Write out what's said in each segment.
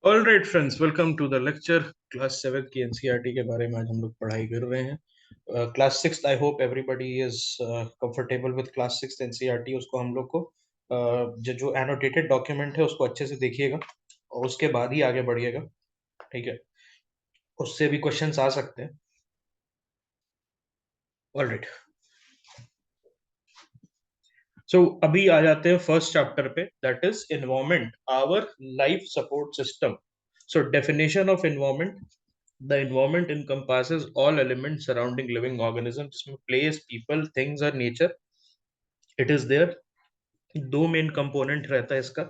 All right friends, welcome to the lecture. Class 7 की NCERT के बारे में आज हम लोग पढ़ाई कर रहे हैं। Class 6, I hope everybody is comfortable with class 6 NCERT. उसको हम लोग को जो एनोटेटेड डॉक्यूमेंट है उसको अच्छे से देखिएगा और उसके बाद ही आगे बढ़िएगा। ठीक है, उससे भी क्वेश्चंस आ सकते हैं। ऑल राइट, सो अभी आ जाते हैं फर्स्ट चैप्टर पे, that is environment, our life support system. So definition of environment: the environment encompasses all elements surrounding living organisms, जिसमें place, people, things और nature it is there। दो मेन कंपोनेंट रहता है इसका,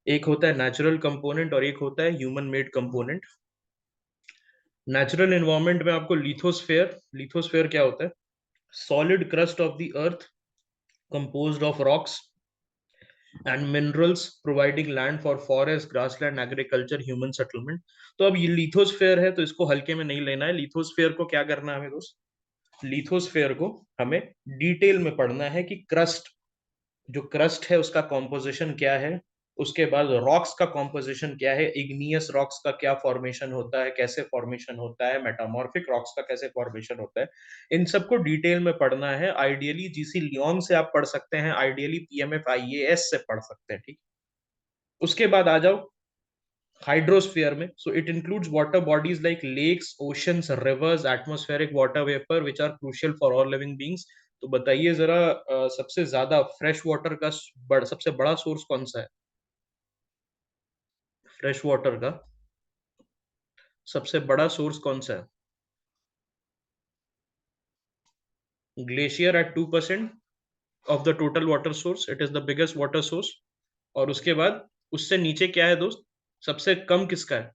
एक होता है नेचुरल कंपोनेंट और एक होता है human made component. Natural environment में आपको लिथोस्फेयर, लिथोस्फेयर क्या होता है? Solid crust of the earth composed of rocks and minerals providing land for forest, grassland, agriculture, human settlement। तो अब ये लिथोस्फेयर है तो इसको हल्के में नहीं लेना है। लिथोस्फेयर को क्या करना है हमें दोस्त? लिथोस्फेयर को हमें डिटेल में पढ़ना है कि क्रस्ट, जो क्रस्ट है उसका कॉम्पोजिशन क्या है, उसके बाद रॉक्स का कॉम्पोजिशन क्या है, इग्नियस रॉक्स का क्या फॉर्मेशन होता है, कैसे फॉर्मेशन होता है, मेटामॉर्फिक रॉक्स का कैसे फॉर्मेशन होता है। इन सबको डिटेल में पढ़ना है। आइडियली जीसी लियोंग से आप पढ़ सकते हैं, आइडियली पीएमएफ आईएएस से पढ़ सकते हैं। ठीक, उसके बाद आ जाओ हाइड्रोस्फीयर में। So it includes water bodies like lakes, oceans, rivers, atmospheric water vapour which are crucial for all living beings. तो बताइए जरा, सबसे ज्यादा फ्रेश वाटर का सबसे बड़ा सोर्स कौन सा है? फ्रेश वाटर का सबसे बड़ा सोर्स कौन सा है? Glacier at 2% of the total water source, it is the biggest water source. और उसके बाद उससे नीचे क्या है दोस्त? सबसे कम किसका है?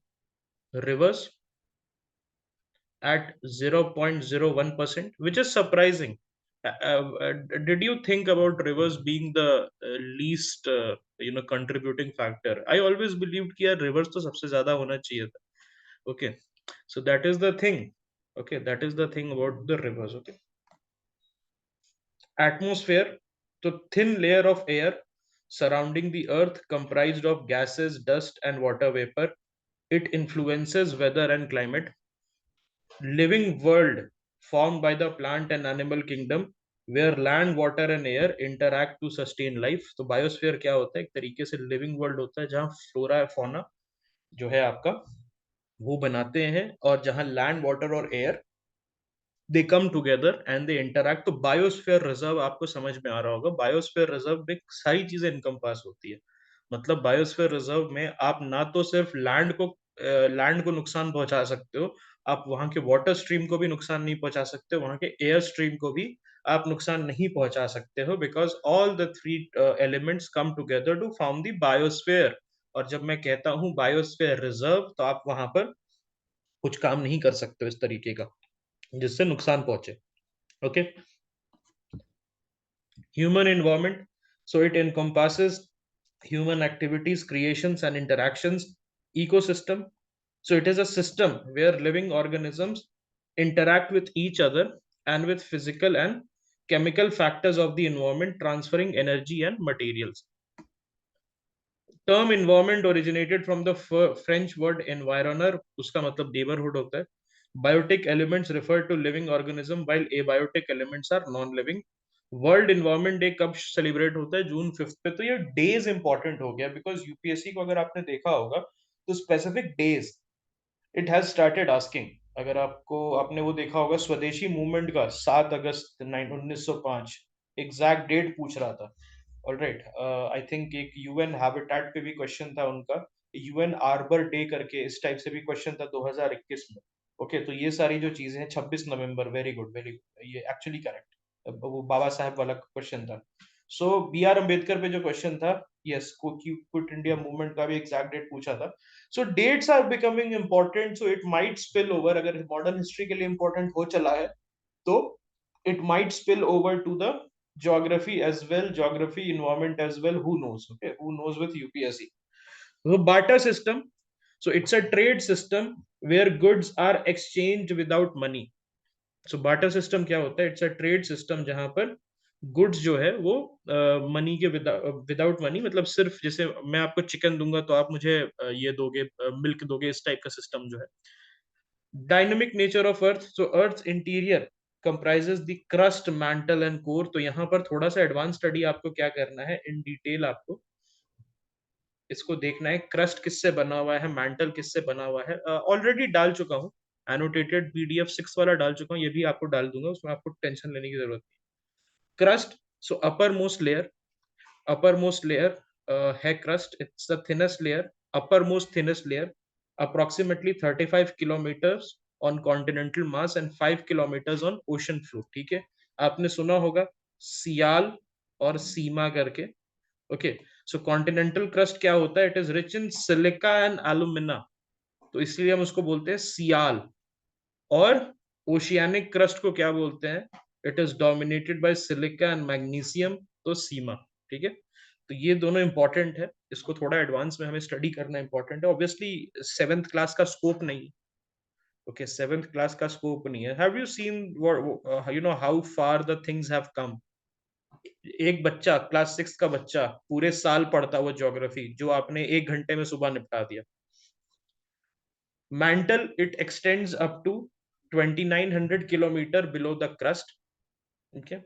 Reverse at 0.01%, which is surprising. Did you think about rivers being the least contributing factor? I always believed कि यार rivers तो सबसे ज्यादा होना चाहिए था। Okay, so that is the thing. Okay, that is the thing about the rivers. Okay, atmosphere, तो thin layer of air surrounding the earth comprised of gases, dust and water vapor. It influences weather and climate. Living world formed by the plant and animal kingdom where land, water and air interact to sustain life। तो biosphere क्या होता है? एक तरीके से living world होता है जहाँ फ्लोरा फौना जो है आपका वो बनाते हैं और जहाँ लैंड, वाटर और air they come together and they interact. तो बायोस्फीयर रिजर्व आपको समझ में आ रहा होगा। बायोस्फीयर रिजर्व में सारी चीजें इनकम्पास होती है। मतलब बायोस्फीयर रिजर्व में आप ना तो सिर्फ लैंड को नुकसान पहुंचा सकते हो, आप वहां के वाटर स्ट्रीम को भी नुकसान नहीं पहुंचा सकते, वहां के एयर स्ट्रीम को भी आप नुकसान नहीं पहुंचा सकते हो, because all the three elements come together to form the biosphere. और जब मैं कहता हूं बायोस्फीयर रिजर्व तो आप वहां पर कुछ काम नहीं कर सकते हो इस तरीके का जिससे नुकसान पहुंचे। Okay, human environment, so it encompasses human activities, creations and interactions. Ecosystem, so it is a system where living organisms interact with each other and with physical and chemical factors of the environment, transferring energy and materials। Term environment originated from the French word environner, उसका मतलब neighborhood होता है। Biotic elements refer to living organism while abiotic elements are non-living। World environment day कब celebrate होता है? जून 5 पे। तो ये डेज इंपॉर्टेंट हो गया बिकॉज यूपीएससी को अगर आपने देखा होगा तो specific days it has started asking. अगर आपने वो देखा होगा स्वदेशी मूवमेंट का 7 अगस्त 1905 एग्जैक्ट डेट पूछ रहा था। ऑलराइट, आई थिंक एक यूएन हैबिटेट पे भी क्वेश्चन था उनका, यूएन आर्बर डे करके इस टाइप से भी क्वेश्चन था 2021 में। ओके, तो ये सारी जो चीजें हैं 26 नवंबर, वेरी गुड वेरी गुड, ये एक्चुअली करेक्ट, वो बाबा साहब वाला क्वेश्चन था। सो बी आर अम्बेडकर पे जो क्वेश्चन था, यस, क्विट इंडिया मूवमेंट का भी एग्जैक्ट डेट पूछा था। So dates are becoming important, so it might spill over. अगर मॉडर्न हिस्ट्री के लिए इंपॉर्टेंट हो चला है तो it might spill over to the geography as well, geography, environment as well, who knows? Okay, who knows with UPSC? So barter system, so it's a trade system where goods are exchanged without money। so barter system क्या होता है? it's a trade system जहां पर goods जो है वो money के without money, मतलब सिर्फ जैसे मैं आपको चिकन दूंगा तो आप मुझे ये दोगे, मिल्क दोगे, इस टाइप का सिस्टम जो है। Dynamic nature of earth, so earth interior comprises the crust, mantle and core। तो यहाँ पर थोड़ा सा एडवांस स्टडी आपको क्या करना है, इन डिटेल आपको इसको देखना है, क्रस्ट किससे बना हुआ है, मैंटल किससे बना हुआ है। ऑलरेडी डाल चुका हूँ, एनोटेटेड पीडीएफ 6 वाला डाल चुका हूँ, ये भी आपको डाल दूंगा, उसमें आपको टेंशन लेने की जरूरत नहीं। क्रस्ट, सो अपर मोस्ट लेयर है crust, it's the thinnest layer, upper most thinnest layer, approximately 35 kilometres on continental mass and 5 kilometres on ocean floor. ठीक है, आपने सुना होगा सियाल और सीमा करके। ओके, सो कॉन्टिनेंटल क्रस्ट क्या होता है, it is rich in silica and alumina, तो इसलिए हम उसको बोलते हैं सियाल। और ओशियानिक क्रस्ट को क्या बोलते हैं, it is dominated by silica and magnesium, तो सीमा। ठीक है, तो ये दोनों इंपॉर्टेंट है, इसको थोड़ा एडवांस में हमें स्टडी करना इंपॉर्टेंट है, ऑब्वियसली 7th क्लास का स्कोप नहीं। ओके, 7th क्लास का स्कोप नहीं है। Have you seen you know how far the things have come. एक बच्चा, क्लास 6 का बच्चा पूरे साल पढ़ता हुआ ज्योग्राफी, जो आपने 1 घंटे में सुबह निपटा दिया। Mantle, it extends up to 2900 kilometre below the crust. Okay,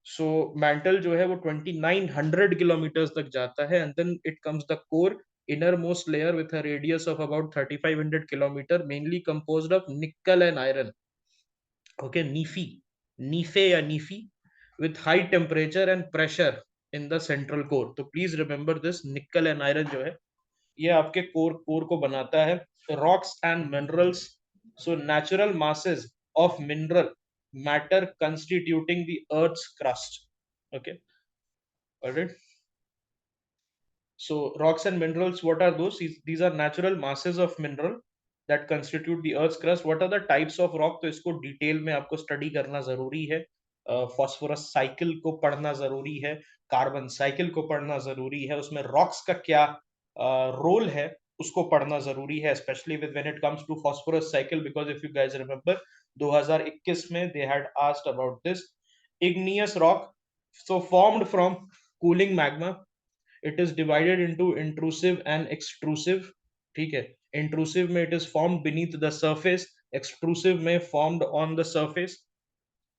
so mantle जो है वो 2900 किलोमीटर तक जाता है, and then it comes the core, inner most layer with a radius of about 3500 kilometre, mainly composed of nickel and iron. Okay, nife, nife या nife, with high temperature and pressure in the central core. तो please remember this, nickel and iron जो है ये आपके core को बनाता है। Rocks and minerals, so natural masses of mineral matter constituting the earth's crust. Okay, alright, so rocks and minerals, what are those? These are natural masses of mineral that constitute the earth's crust. What are the types of rock? तो इसको detail में आपको study करना जरूरी है। Phosphorus cycle को पढ़ना जरूरी है, कार्बन साइकिल को पढ़ना जरूरी है, उसमें रॉक्स का क्या रोल है उसको पढ़ना जरूरी है, specially with when it comes to phosphorus cycle, because if you guys remember 2021 में they had asked about this. Igneous rock, so formed from cooling magma, it is divided into intrusive and extrusive. ठीक है, intrusive में it is formed beneath the surface, extrusive में formed on the surface.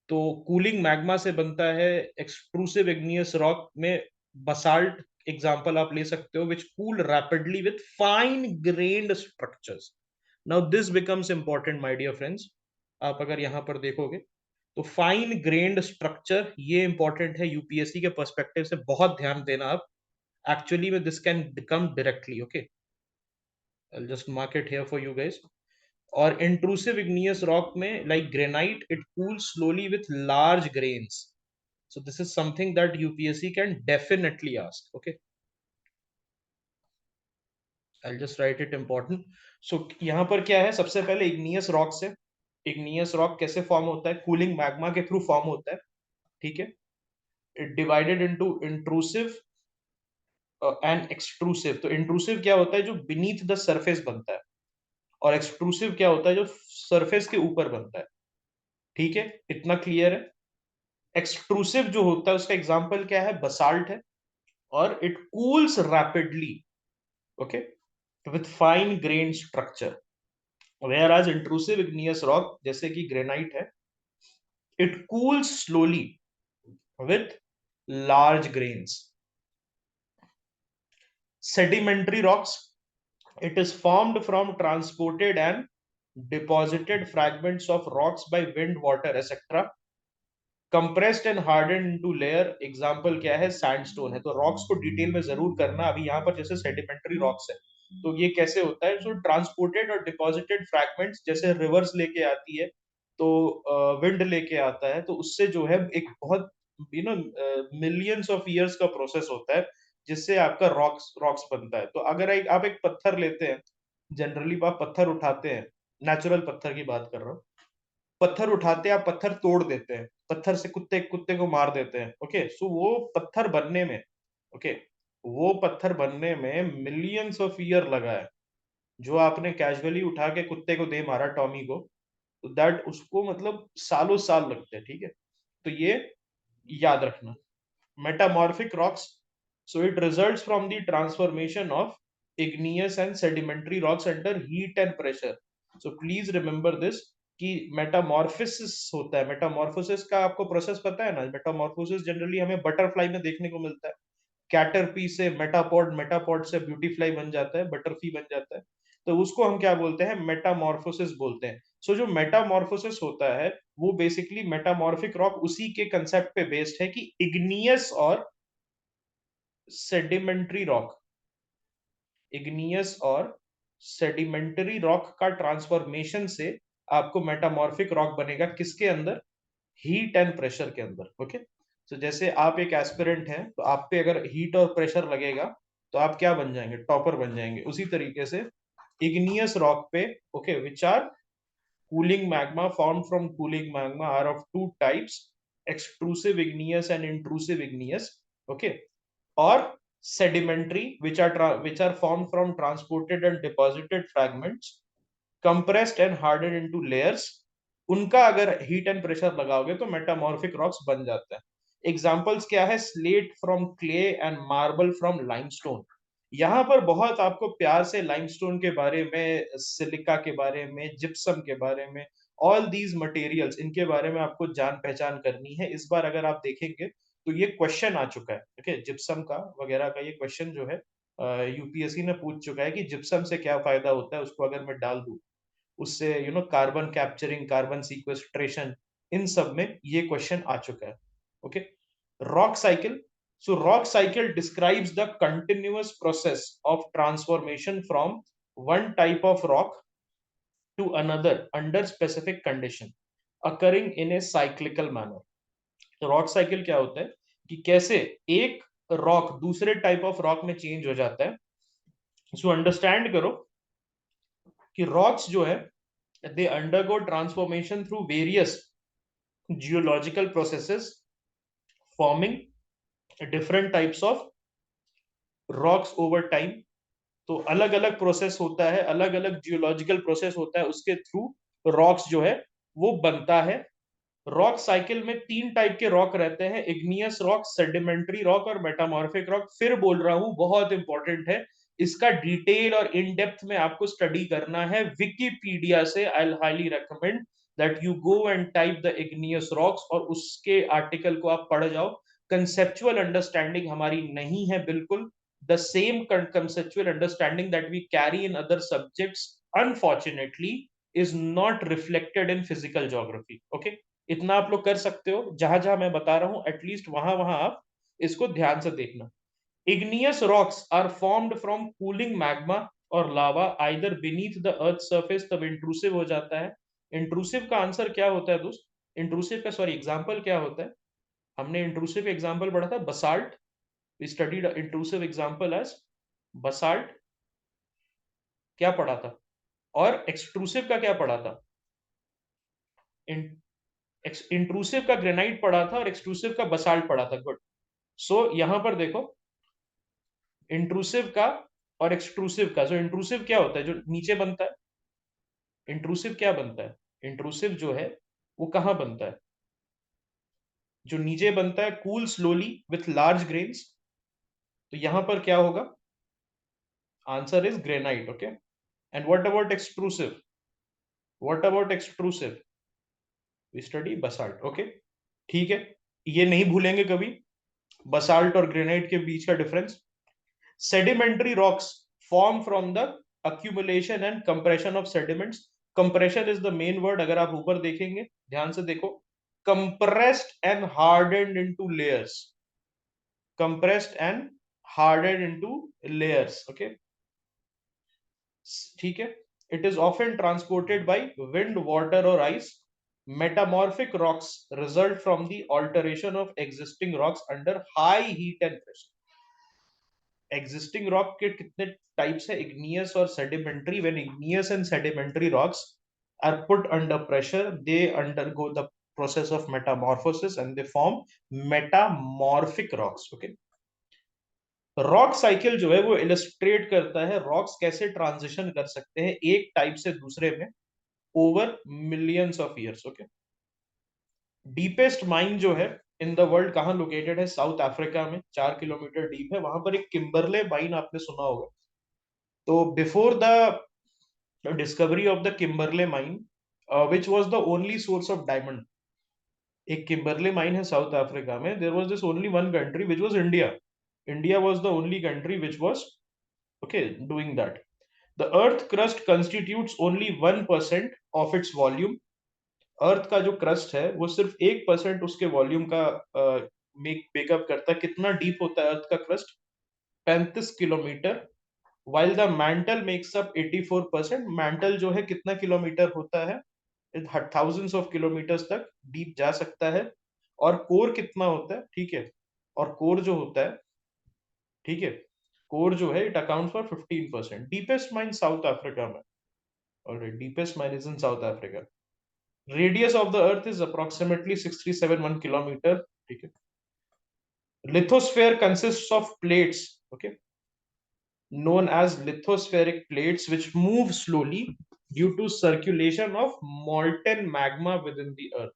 तो cooling magma से बनता है। Extrusive igneous rock में basalt example आप ले सकते हो, विच cool rapidly with fine grained structures. Now this becomes important my dear friends, आप अगर यहां पर देखोगे तो फाइन ग्रेन्ड स्ट्रक्चर ये इंपॉर्टेंट है यूपीएससी के पर्सपेक्टिव से, बहुत ध्यान देना आप। Actually this can come directly, okay, I'll just mark it here for you guys। और intrusive igneous rock में like granite, it cools slowly with large grains, so this is something that UPSC can definitely ask, okay, I'll just write it important। so यहाँ पर क्या है, सबसे पहले igneous rock से, igneous rock कैसे form होता है, कूलिंग मैग्मा के थ्रू फॉर्म होता है। ठीक है, it divided into intrusive and extrusive. तो इंट्रूसिव क्या होता है, जो बीनीथ द सरफेस बनता है, और एक्सट्रूसिव क्या होता है, जो सरफेस के ऊपर बनता है। ठीक है, इतना क्लियर है। एक्सट्रूसिव जो होता है उसका एग्जांपल क्या है, बसाल्ट है, और it cools rapidly, okay, with fine grain structure. Where as intrusive igneous rock जैसे कि ग्रेनाइट है, it cools slowly with large grains. Sedimentary rocks, it is formed from transported and deposited fragments of rocks by wind, water, etc. Compressed and hardened into layer, example क्या है, sandstone है। तो rocks को detail में जरूर करना। अभी यहाँ पर जैसे सेडिमेंट्री रॉक्स है, तो ये कैसे होता है, जो ट्रांसपोर्टेड और डिपॉजिटेड फ्रैगमेंट्स, जैसे रिवर्स लेके आती है, तो विंड लेके आता है, तो उससे जो है एक बहुत मिलियंस ऑफ ईयर्स का प्रोसेस होता है, जिससे आपका रॉक्स रॉक्स बनता है। तो अगर आप एक पत्थर लेते हैं, जनरली आप पत्थर उठाते हैं, नेचुरल पत्थर की बात कर रहा हूँ, पत्थर उठाते हैं, आप पत्थर तोड़ देते हैं, पत्थर से कुत्ते कुत्ते को मार देते हैं, ओके, सो वो पत्थर बनने में, ओके, वो पत्थर बनने में मिलियंस ऑफ ईयर लगा है। जो आपने कैजुअली उठा के कुत्ते को दे मारा, टॉमी को, तो दैट उसको मतलब सालों साल लगते हैं। ठीक है, तो ये याद रखना, metamorphic rocks, so it results from the transformation of igneous and sedimentary rocks under heat and pressure. So please remember this कि मेटामॉर्फोसिस होता है। मेटामॉर्फोसिस का आपको प्रोसेस पता है ना? मेटामॉर्फोसिस जनरली हमें बटरफ्लाई में देखने को मिलता है। कैटरपी से मेटापॉड, मेटापॉड से ब्यूटीफ्लाई बन जाता है, बटरफ्लाई बन जाता है। तो उसको हम क्या बोलते हैं? मेटामॉर्फोसिस बोलते हैं। सो जो मेटामॉर्फोसिस होता है वो बेसिकली मेटामॉर्फिक रॉक उसी के कंसेप्ट पे बेस्ड है कि इग्नियस और सेडिमेंट्री रॉक, इग्नियस और सेडिमेंटरी रॉक का ट्रांसफॉर्मेशन से आपको मेटामॉर्फिक रॉक बनेगा। किसके अंदर? हीट एंड प्रेशर के अंदर। ओके, तो जैसे आप एक एस्पिरेंट हैं तो आप पे अगर हीट और प्रेशर लगेगा तो आप क्या बन जाएंगे? टॉपर बन जाएंगे। उसी तरीके से इग्नियस रॉक पे, okay, which are cooling magma formed from cooling magma are of two types, extrusive igneous and intrusive igneous, okay, or sedimentary which are formed from transported and deposited fragments, compressed and hardened into layers। उनका अगर heat and pressure लगाओगे तो metamorphic rocks बन जाते हैं। Examples क्या है? Slate from clay and marble from limestone. यहाँ पर बहुत आपको प्यार से लाइमस्टोन के बारे में, सिलिका के बारे में, जिप्सम के बारे में, ऑल दीज मटेरियल्स, इनके बारे में आपको जान पहचान करनी है। इस बार अगर आप देखेंगे तो ये क्वेश्चन आ चुका है, ओके, जिप्सम का वगैरह का ये क्वेश्चन जो है यूपीएससी ने पूछ चुका है कि जिप्सम से क्या फायदा होता है, उसको अगर मैं डाल दूं, उससे कार्बन कैप्चरिंग, कार्बन सीक्वेस्ट्रेशन, इन सब में ये क्वेश्चन आ चुका है। Okay, rock cycle. So rock cycle describes the continuous process of transformation from one type of rock to another under specific condition occurring in a cyclical manner। तो rock cycle क्या होता है कि कैसे एक रॉक दूसरे टाइप ऑफ रॉक में change हो जाता है। सो अंडरस्टैंड करो कि रॉक्स जो है they undergo transformation through various geological processes forming different types of rocks over time। तो अलग अलग प्रोसेस होता है, अलग अलग जियोलॉजिकल प्रोसेस होता है, उसके थ्रू रॉक्स जो है वो बनता है। रॉक साइकिल में तीन टाइप के रॉक रहते हैं, इग्नियस रॉक, सेडिमेंट्री रॉक और मेटामॉर्फिक रॉक। फिर बोल रहा हूं, बहुत इंपॉर्टेंट है, इसका डिटेल और इन डेप्थ में आपको स्टडी करना है विकिपीडिया से। I will highly recommend that you go and type the igneous rocks और उसके आर्टिकल को आप पढ़ जाओ। कंसेप्चुअल अंडरस्टैंडिंग हमारी नहीं है बिल्कुल। The same conceptual understanding that we carry in other subjects unfortunately is not reflected in physical geography। okay, इतना आप लोग कर सकते हो, जहां जहां मैं बता रहा हूं एटलीस्ट वहां वहां आप इसको ध्यान से देखना। igneous rocks are formed from cooling magma और lava either beneath the earth surface। तब इंट्रूसिव हो जाता है। इंट्रूसिव का आंसर क्या होता है दोस्त? इंट्रूसिव का सॉरी एग्जाम्पल क्या होता है? हमने इंट्रूसिव एग्जाम्पल पढ़ा था basalt. We studied intrusive example as basalt. क्या पढ़ा था? और एक्सट्रूसिव का क्या पढ़ा था? इंट्रूसिव का ग्रेनाइट पढ़ा था और एक्सट्रूसिव का बसाल्ट पढ़ा था। गुड। सो यहां पर देखो, इंट्रूसिव का और एक्सट्रूसिव का, जो इंट्रूसिव क्या होता है? जो नीचे बनता है। इंट्रूसिव क्या बनता है? इंट्रूसिव जो है वो कहां बनता है? जो नीचे बनता है, cool slowly with large grains. तो यहां पर क्या होगा? Answer is granite. Okay, and what about extrusive? What about extrusive? We study basalt. Okay, ठीक है, ये नहीं भूलेंगे कभी, बसाल्ट और ग्रेनाइट के बीच का difference. Sedimentary rocks form from the accumulation and compression of sediments। compression is the main word। अगर आप ऊपर देखेंगे, ध्यान से देखो, compressed and hardened into layers, compressed and hardened into layers। okay, ठीक है। it is often transported by wind, water or ice। metamorphic rocks result from the alteration of existing rocks under high heat and pressure। Existing rock के कितने types है? Igneous और sedimentary. When igneous and sedimentary rocks are put under pressure, they undergo the process of metamorphosis and they form metamorphic rocks। okay, rock cycle जो है वो illustrate करता है rocks कैसे ट्रांजिशन कर सकते हैं एक टाइप से दूसरे में over millions of years. Okay, deepest mine जो है इन द वर्ल्ड कहाँ लोकेटेड है? साउथ अफ्रीका में, 4 किलोमीटर डीप है। वहां पर एक किम्बरले माइन आपने सुना होगा। तो before the discovery of the Kimberley mine, which was the only source of diamond, एक किम्बरले माइन है साउथ अफ्रीका में, there was this only one country which was India. India was the only country which was okay doing that. The earth crust constitutes only 1% of its volume. अर्थ का जो crust है वो सिर्फ 1% उसके volume का makeup करता है। कितना डीप होता है अर्थ का crust? 35 kilometre. While the mantle makes up 84%। Mantle जो है कितना किलोमीटर होता है? थाउजेंड्स ऑफ किलोमीटर्स तक डीप जा सकता है। और कोर कितना होता है? ठीक है, और कोर जो होता है, ठीक है, कोर जो है it account for 15%। Deepest mine South Africa में। Alright, deepest mine is in South Africa. Radius of the earth is approximately 671 kilometre. ठीक है। Lithosphere consists of plates, okay, known as lithospheric plates which move slowly due to circulation of molten magma within the earth.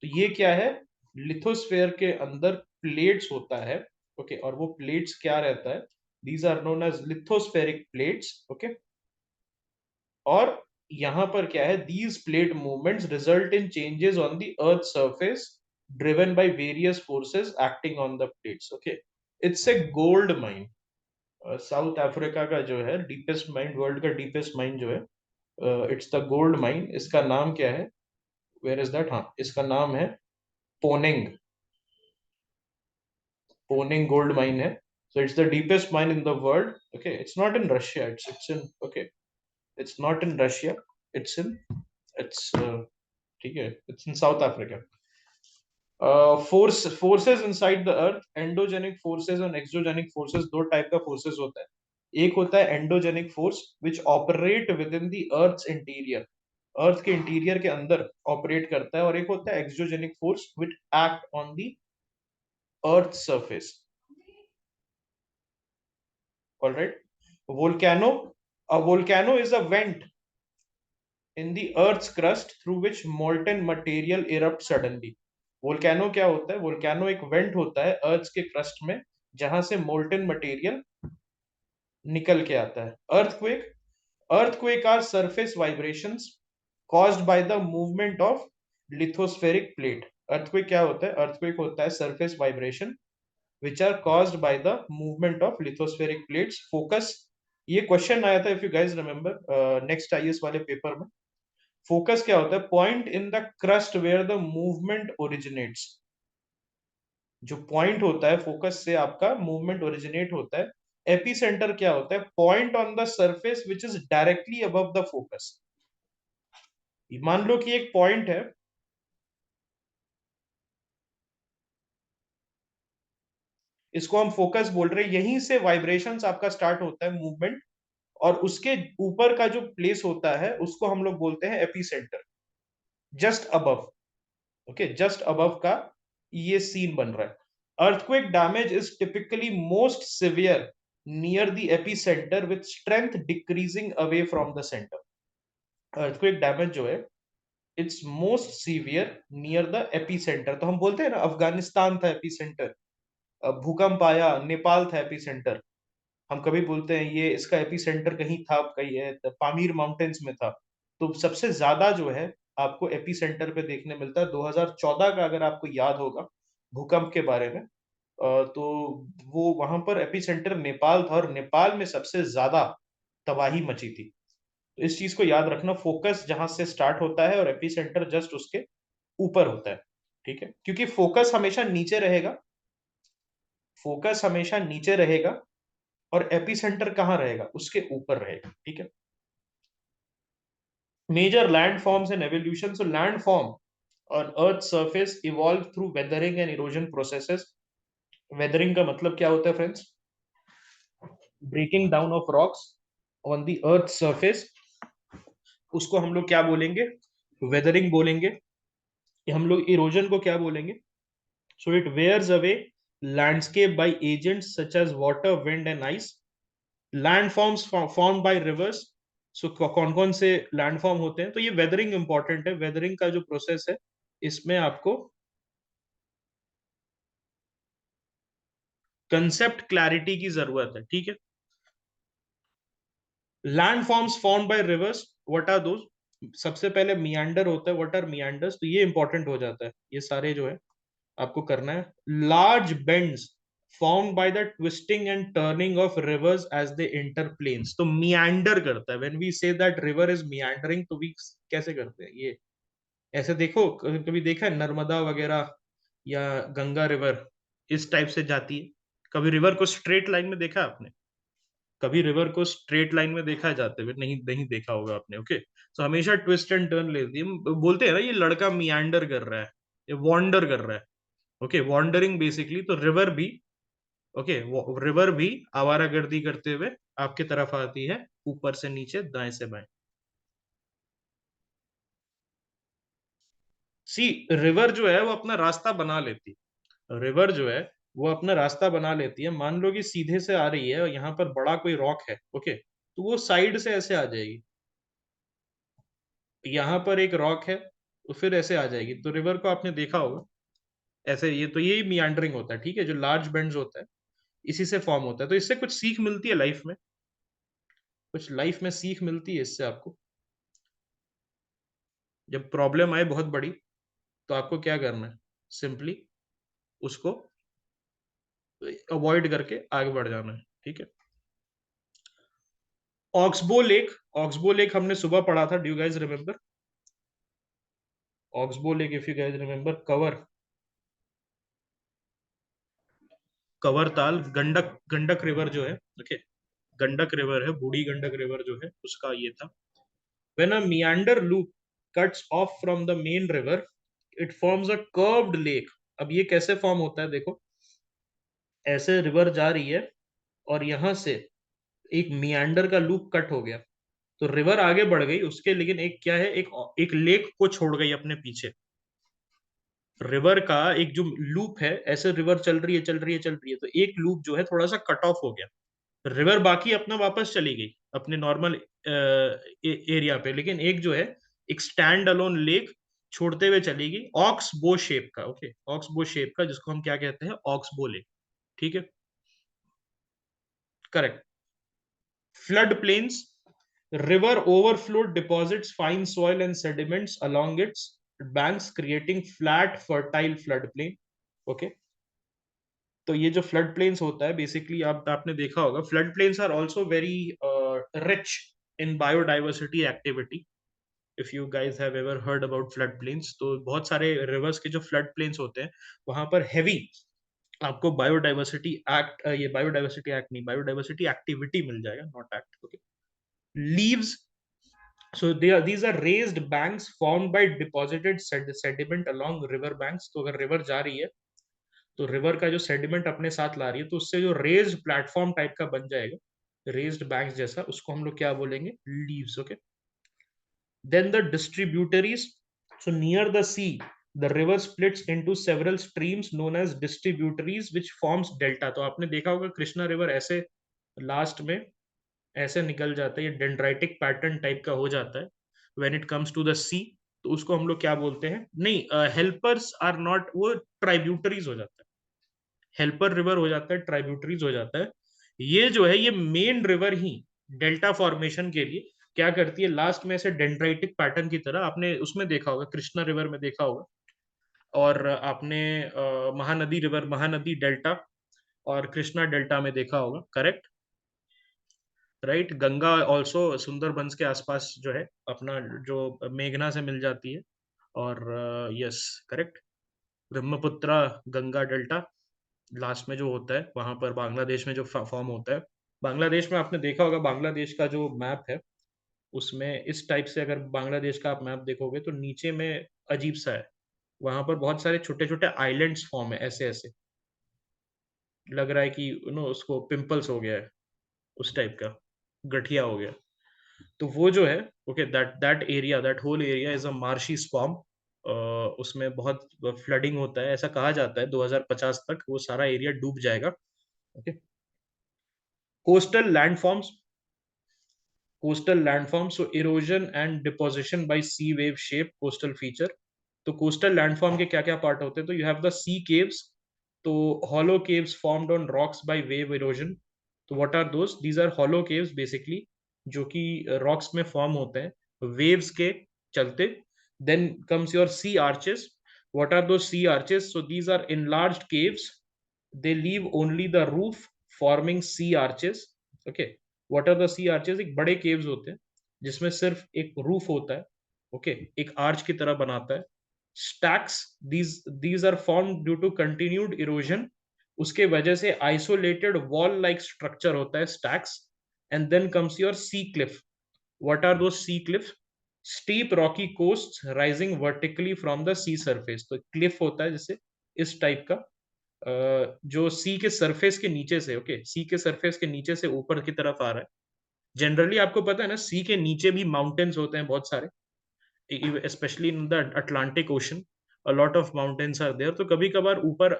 तो ये क्या है? Lithosphere के अंदर plates होता है, ओके, और वो प्लेट्स क्या रहता है? These are known as lithospheric plates, okay. और यहां पर क्या है? These plate movements result in changes on the earth surface driven by various forces acting on the plates, okay. It's a gold mine. South Africa का जो है deepest mine, world का deepest mine जो है, इट्स द गोल्ड माइन। इसका नाम क्या है? Where is that? हाँ, इसका नाम है पोनेंग। पोनेंग गोल्ड माइन है। So it's the deepest mine in the world, okay. It's not in Russia, it's in, okay, it's not in Russia, it's in, it's, ठीक है, it's in South Africa. Forces inside the earth, endogenic forces और exogenic forces, दो type का forces होता है। एक होता है endogenic force which operate within the earth interior, अर्थ के इंटीरियर के अंदर ऑपरेट करता है। और एक होता है exogenic force which act on the earth surface. Alright, volcano, a volcano is a vent in the earth's crust through which molten material erupts suddenly. Volcano क्या होता है? वोल्केनो एक वेंट होता है अर्थ के क्रस्ट में जहां से मोल्टन मटेरियल निकल के आता है। Earthquake, earthquake are surface vibrations caused by the movement of lithospheric plate. earthquake क्या होता है? earthquake होता है surface vibration which are caused by the movement of lithospheric plates. focus, ये क्वेश्चन आया था if you guys remember next IAS वाले paper में। फोकस क्या होता है? Point in the crust where the movement originates. जो पॉइंट होता है फोकस से आपका मूवमेंट ओरिजिनेट होता है। एपीसेंटर क्या होता है? Point on the surface which is directly above the focus. मान लो कि एक पॉइंट है, इसको हम फोकस बोल रहे हैं, यहीं से वाइब्रेशंस आपका स्टार्ट होता है, मूवमेंट, और उसके ऊपर का जो प्लेस होता है उसको हम लोग बोलते हैं epicentre, just above, okay, just above का ये सीन बन रहा है। Earthquake damage is typically most severe near the epicentre with strength decreasing away from the centre. Earthquake damage जो है it's most severe near the epicentre. तो हम बोलते हैं ना अफगानिस्तान था एपीसेंटर, भूकंप आया, नेपाल था एपीसेंटर। हम कभी बोलते हैं ये इसका एपीसेंटर कहीं था, कहीं है तो पामीर माउंटेन्स में था। तो सबसे ज्यादा जो है आपको एपीसेंटर पे देखने मिलता है 2014 का, अगर आपको याद होगा भूकंप के बारे में। तो वो वहां पर एपीसेंटर नेपाल था और नेपाल में सबसे ज्यादा तबाही मची थी। तो इस चीज को याद रखना, फोकस जहां से स्टार्ट होता है और एपीसेंटर जस्ट उसके ऊपर होता है, ठीक है, क्योंकि फोकस हमेशा नीचे रहेगा, फोकस हमेशा नीचे रहेगा और एपीसेंटर कहाँ रहेगा? उसके ऊपर रहेगा, ठीक है। Major land forms and evolution, so land form on earth surface evolve through weathering and erosion processes. Weathering का मतलब क्या होता है friends? Breaking down of rocks on the earth surface, उसको हम लोग क्या बोलेंगे? वेदरिंग बोलेंगे। हम लोग इरोजन को क्या बोलेंगे? So it wears away landscape by agents such as water, wind and ice. Land forms form by rivers, so कौन कौन से लैंड फॉर्म होते हैं? तो ये वेदरिंग इंपॉर्टेंट है। वेदरिंग का जो प्रोसेस है इसमें आपको कंसेप्ट क्लैरिटी की जरूरत है, ठीक है। Land forms formed by rivers, what are those? सबसे पहले मियांडर होता है, व्हाट आर मियांडर्स, तो ये इंपॉर्टेंट हो जाता है, ये सारे जो है आपको करना है। Large bends formed by the twisting and turning of rivers as they enter plains, तो मियांडर करता है, when we say that river is meandering, तो वी कैसे करते हैं ये, ऐसे देखो, कभी देखा है नर्मदा वगैरह या गंगा रिवर इस टाइप से जाती है? कभी रिवर को स्ट्रेट लाइन में देखा है आपने? कभी रिवर को स्ट्रेट लाइन में देखा है जाते हुए? नहीं, नहीं देखा होगा आपने, ओके। तो हमेशा ट्विस्ट एंड टर्न लेती है, बोलते हैं ना ये लड़का मियांडर कर रहा है, ये वॉन्डर कर रहा है, ओके, वॉन्डरिंग बेसिकली। तो रिवर भी, ओके, रिवर भी आवारागर्दी करते हुए आपके तरफ आती है, ऊपर से नीचे, दाएं से बाएं। सी, रिवर जो है वो अपना रास्ता बना लेती है, रिवर जो है वो अपना रास्ता बना लेती है। मान लो कि सीधे से आ रही है और यहाँ पर बड़ा कोई रॉक है, ओके, तो वो साइड से ऐसे आ जाएगी, यहाँ पर एक रॉक है तो फिर ऐसे आ जाएगी, तो रिवर को आपने देखा होगा ऐसे, ये तो यही मियांडरिंग होता है, ठीक है, जो लार्ज बेंड्स होता है इसी से फॉर्म होता है। तो इससे कुछ सीख मिलती है लाइफ में, कुछ लाइफ में सीख मिलती है इससे आपको। जब प्रॉब्लम आए बहुत बड़ी, तो आपको क्या करना है, सिंपली उसको अवॉइड करके आगे बढ़ जाना है, ठीक है। ऑक्सबो लेक, ऑक्सबो लेक हमने सुबह पढ़ा था, do you guys remember? Oxbow lake, if you guys remember, cover ताल, गंडक, गंडक रिवर जो है, ओके, गंडक रिवर है, बूढ़ी गंडक रिवर जो है उसका ये था। When a मियांडर loop cuts of from the main river, it forms a curved lake. अब ये कैसे फॉर्म होता है देखो, ऐसे रिवर जा रही है और यहां से एक मियांडर का लूप कट हो गया, तो रिवर आगे बढ़ गई उसके, लेकिन एक क्या है, एक लेक को छोड़ गई अपने पीछे। रिवर का एक जो लूप है, ऐसे रिवर चल रही है चल रही है चल रही है, तो एक लूप जो है थोड़ा सा कट ऑफ हो गया, रिवर बाकी अपना वापस चली गई अपने नॉर्मल एरिया पे, लेकिन एक जो है, एक स्टैंड अलोन लेक छोड़ते हुए चली गई, ऑक्स बो शेप का, ओके, ऑक्स बो शेप का, जिसको हम क्या कहते हैं, ऑक्स बो लेक, ठीक है, correct. Flood plains, river overflow deposits fine soil and sediments along its banks, creating flat fertile floodplain, okay। तो ये जो फ्लड प्लेन्स होता है बेसिकली, आप आपने देखा होगा, flood plains are also very rich in biodiversity activity. If you guys have ever heard about flood plains, तो बहुत सारे रिवर्स के जो फ्लड प्लेन्स होते हैं वहां पर हैवी आपको बायोडाइवर्सिटी एक्ट, ये बायोडाइवर्सिटी एक्ट नहीं, बायोडाइवर्सिटी एक्टिविटी मिल जाएगा, not act, okay. Leaves, so these are raised banks formed by deposited sediment along river banks। तो अगर रिवर जा रही है तो रिवर का जो सेडिमेंट अपने साथ ला रही है, तो उससे जो रेज्ड प्लेटफॉर्म टाइप का बन जाएगा, रेज्ड बैंक्स जैसा, उसको हम लोग क्या बोलेंगे, leaves, okay. Then the distributaries, so near the sea the river splits into several streams known as distributaries which forms delta। तो आपने देखा होगा कृष्णा रिवर ऐसे लास्ट में ऐसे निकल जाता है, ये डेंड्राइटिक पैटर्न टाइप का हो जाता है when it comes to the sea. तो उसको हम लोग क्या बोलते हैं, नहीं, हेल्पर्स आर नॉट, वो ट्राइब्यूटरीज हो जाता है, हेल्पर रिवर हो जाता है, ट्राइब्यूटरीज हो जाता है। ये जो है ये मेन रिवर ही डेल्टा फॉर्मेशन के लिए क्या करती है, लास्ट में ऐसे डेंड्राइटिक पैटर्न की तरह, आपने उसमें देखा होगा, कृष्णा रिवर में देखा होगा, और आपने महानदी रिवर, महानदी डेल्टा और कृष्णा डेल्टा में देखा होगा, correct, right. Ganga also Sundarbans के आसपास जो है अपना, जो मेघना से मिल जाती है, और yes, correct, Brahmaputra, Ganga delta last में जो होता है वहां पर बांग्लादेश में जो फॉर्म होता है। बांग्लादेश में आपने देखा होगा, बांग्लादेश का जो मैप है उसमें इस टाइप से, अगर बांग्लादेश का आप मैप देखोगे तो नीचे में अजीब सा है, वहां पर बहुत सारे छोटे छोटे आइलैंड्स फॉर्म है, ऐसे ऐसे लग रहा है कि उसको पिंपल्स हो गया है, उस टाइप का गठिया हो गया। तो वो जो है, okay, that that area, that whole area is a marshy swamp. उसमें बहुत फ्लडिंग होता है, ऐसा कहा जाता है 2050 तक वो सारा एरिया डूब जाएगा, okay. Coastal landforms, coastal landform, so erosion and deposition by sea wave shape coastal feature. तो कोस्टल लैंडफॉर्म के क्या क्या पार्ट होते हैं, तो you have the sea caves, तो hollow caves formed on rocks by wave erosion. तो what are those? These are hollow caves basically, जो कि rocks में form होते हैं waves के चलते. Then comes your sea arches. What are those sea arches? So these are enlarged caves. They leave only the roof, forming sea arches. Okay. What are the sea arches? एक बड़े caves होते हैं जिसमें सिर्फ एक roof होता है. Okay. एक arch की तरह बनाता है. Stacks, these are formed due to continued erosion. उसके वजह से isolated wall like structure होता है stacks. And then comes your sea cliff. What are those sea cliffs? Steep rocky coasts rising vertically from the sea surface. तो cliff होता है जैसे इस टाइप का, जो सी के सरफेस के नीचे से, ओके, सी के सरफेस के नीचे से ऊपर की तरफ आ रहा है. जनरली आपको पता है ना, सी के नीचे भी माउंटेन्स होते हैं बहुत सारे, especially in the Atlantic Ocean. A lot of mountains are there. तो कभी कभार ऊपर,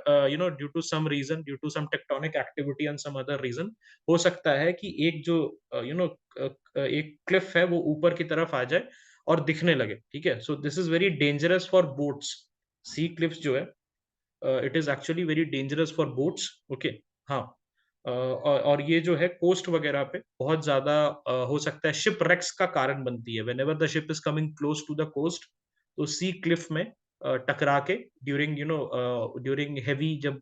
due to some reason, due to some tectonic activity and some other reason, हो सकता है कि एक जो एक क्लिफ है वो ऊपर की तरफ आ जाए और दिखने लगे. ठीक है. So this is very dangerous for boats. Sea cliffs जो है, it is actually very dangerous for boats. Okay. हाँ. और ये जो है कोस्ट वगैरह पे बहुत ज्यादा हो सकता है शिप रेक्स का कारण बनती है. Whenever the ship is coming close to the coast, तो सी क्लिफ में टकरा के ड्यूरिंग ड्यूरिंग हैवी, जब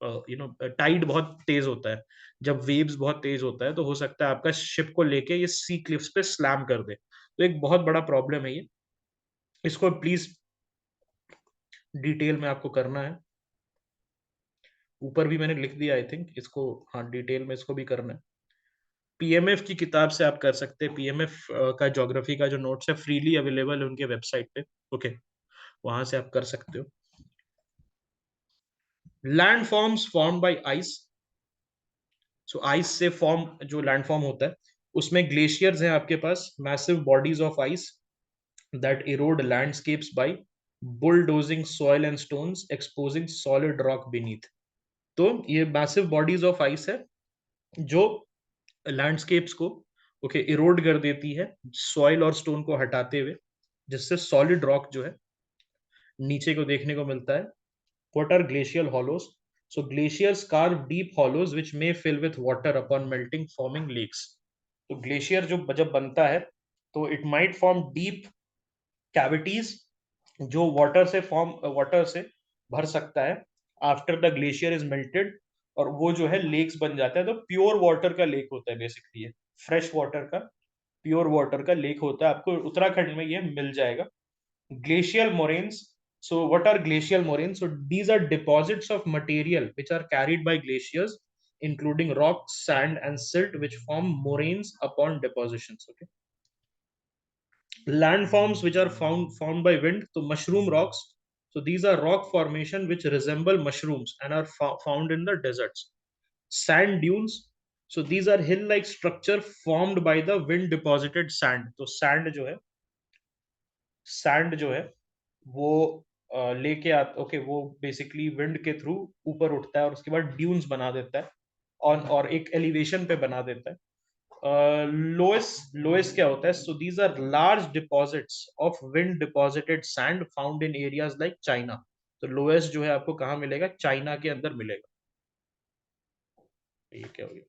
टाइड बहुत तेज होता है, जब वेव्स बहुत तेज होता है, तो हो सकता है आपका शिप को लेके ये सी क्लिफ्स पे स्लैम कर दे. तो एक बहुत बड़ा प्रॉब्लम है ये. इसको प्लीज डिटेल में आपको करना है. ऊपर भी मैंने लिख दिया आई थिंक इसको. हाँ, डिटेल में इसको भी करना है. पीएमएफ की किताब से आप कर सकते हैं. पीएमएफ का ज्योग्राफी का जो नोट्स है फ्रीली अवेलेबल है उनके वेबसाइट पे. ओके. वहां से आप कर सकते हो. Land forms form by ice. So ice से फॉर्म, जो लैंड फॉर्म होता है उसमें ग्लेशियर्स हैं आपके पास, massive bodies of ice that erode landscapes by bulldozing soil and stones, exposing solid rock beneath. तो ये मैसिव बॉडीज ऑफ आइस है जो लैंडस्केप्स को, ओके, इरोड कर देती है सॉइल और स्टोन को हटाते हुए, जिससे सॉलिड रॉक जो है नीचे को देखने को मिलता है. What are glacial hollows? So glaciers carve deep hollows which may fill with water upon melting forming lakes. तो ग्लेशियर जो जब बनता है तो it might form deep cavities जो वाटर से भर सकता है after the glacier is melted, और वो जो है लेक्स बन जाता है. तो प्योर वाटर का लेक होता है बेसिकली ये. फ्रेश वाटर का, प्योर वाटर का लेक होता है. आपको उत्तराखंड में ये मिल जाएगा. Glacial moraines. So what are glacial moraines? So these are deposits of material which are carried by glaciers, including rocks, sand, and silt, which form moraines upon depositions. Okay. Landforms which are formed by wind. So mushroom rocks. So these are rock formation which resemble mushrooms and are found in the deserts. Sand dunes. So these are hill-like structure formed by the wind-deposited sand. तो sand जो है वो लेके आ, okay, वो basically wind के through ऊपर उठता है और उसके बाद ड्यून्स बना देता है और एक एलिवेशन पे बना देता है. लोएस क्या होता है? So these are large deposits of wind deposited sand found in areas like China. तो लोएस जो है आपको कहाँ मिलेगा? चाइना के अंदर मिलेगा. ये क्या हो गया?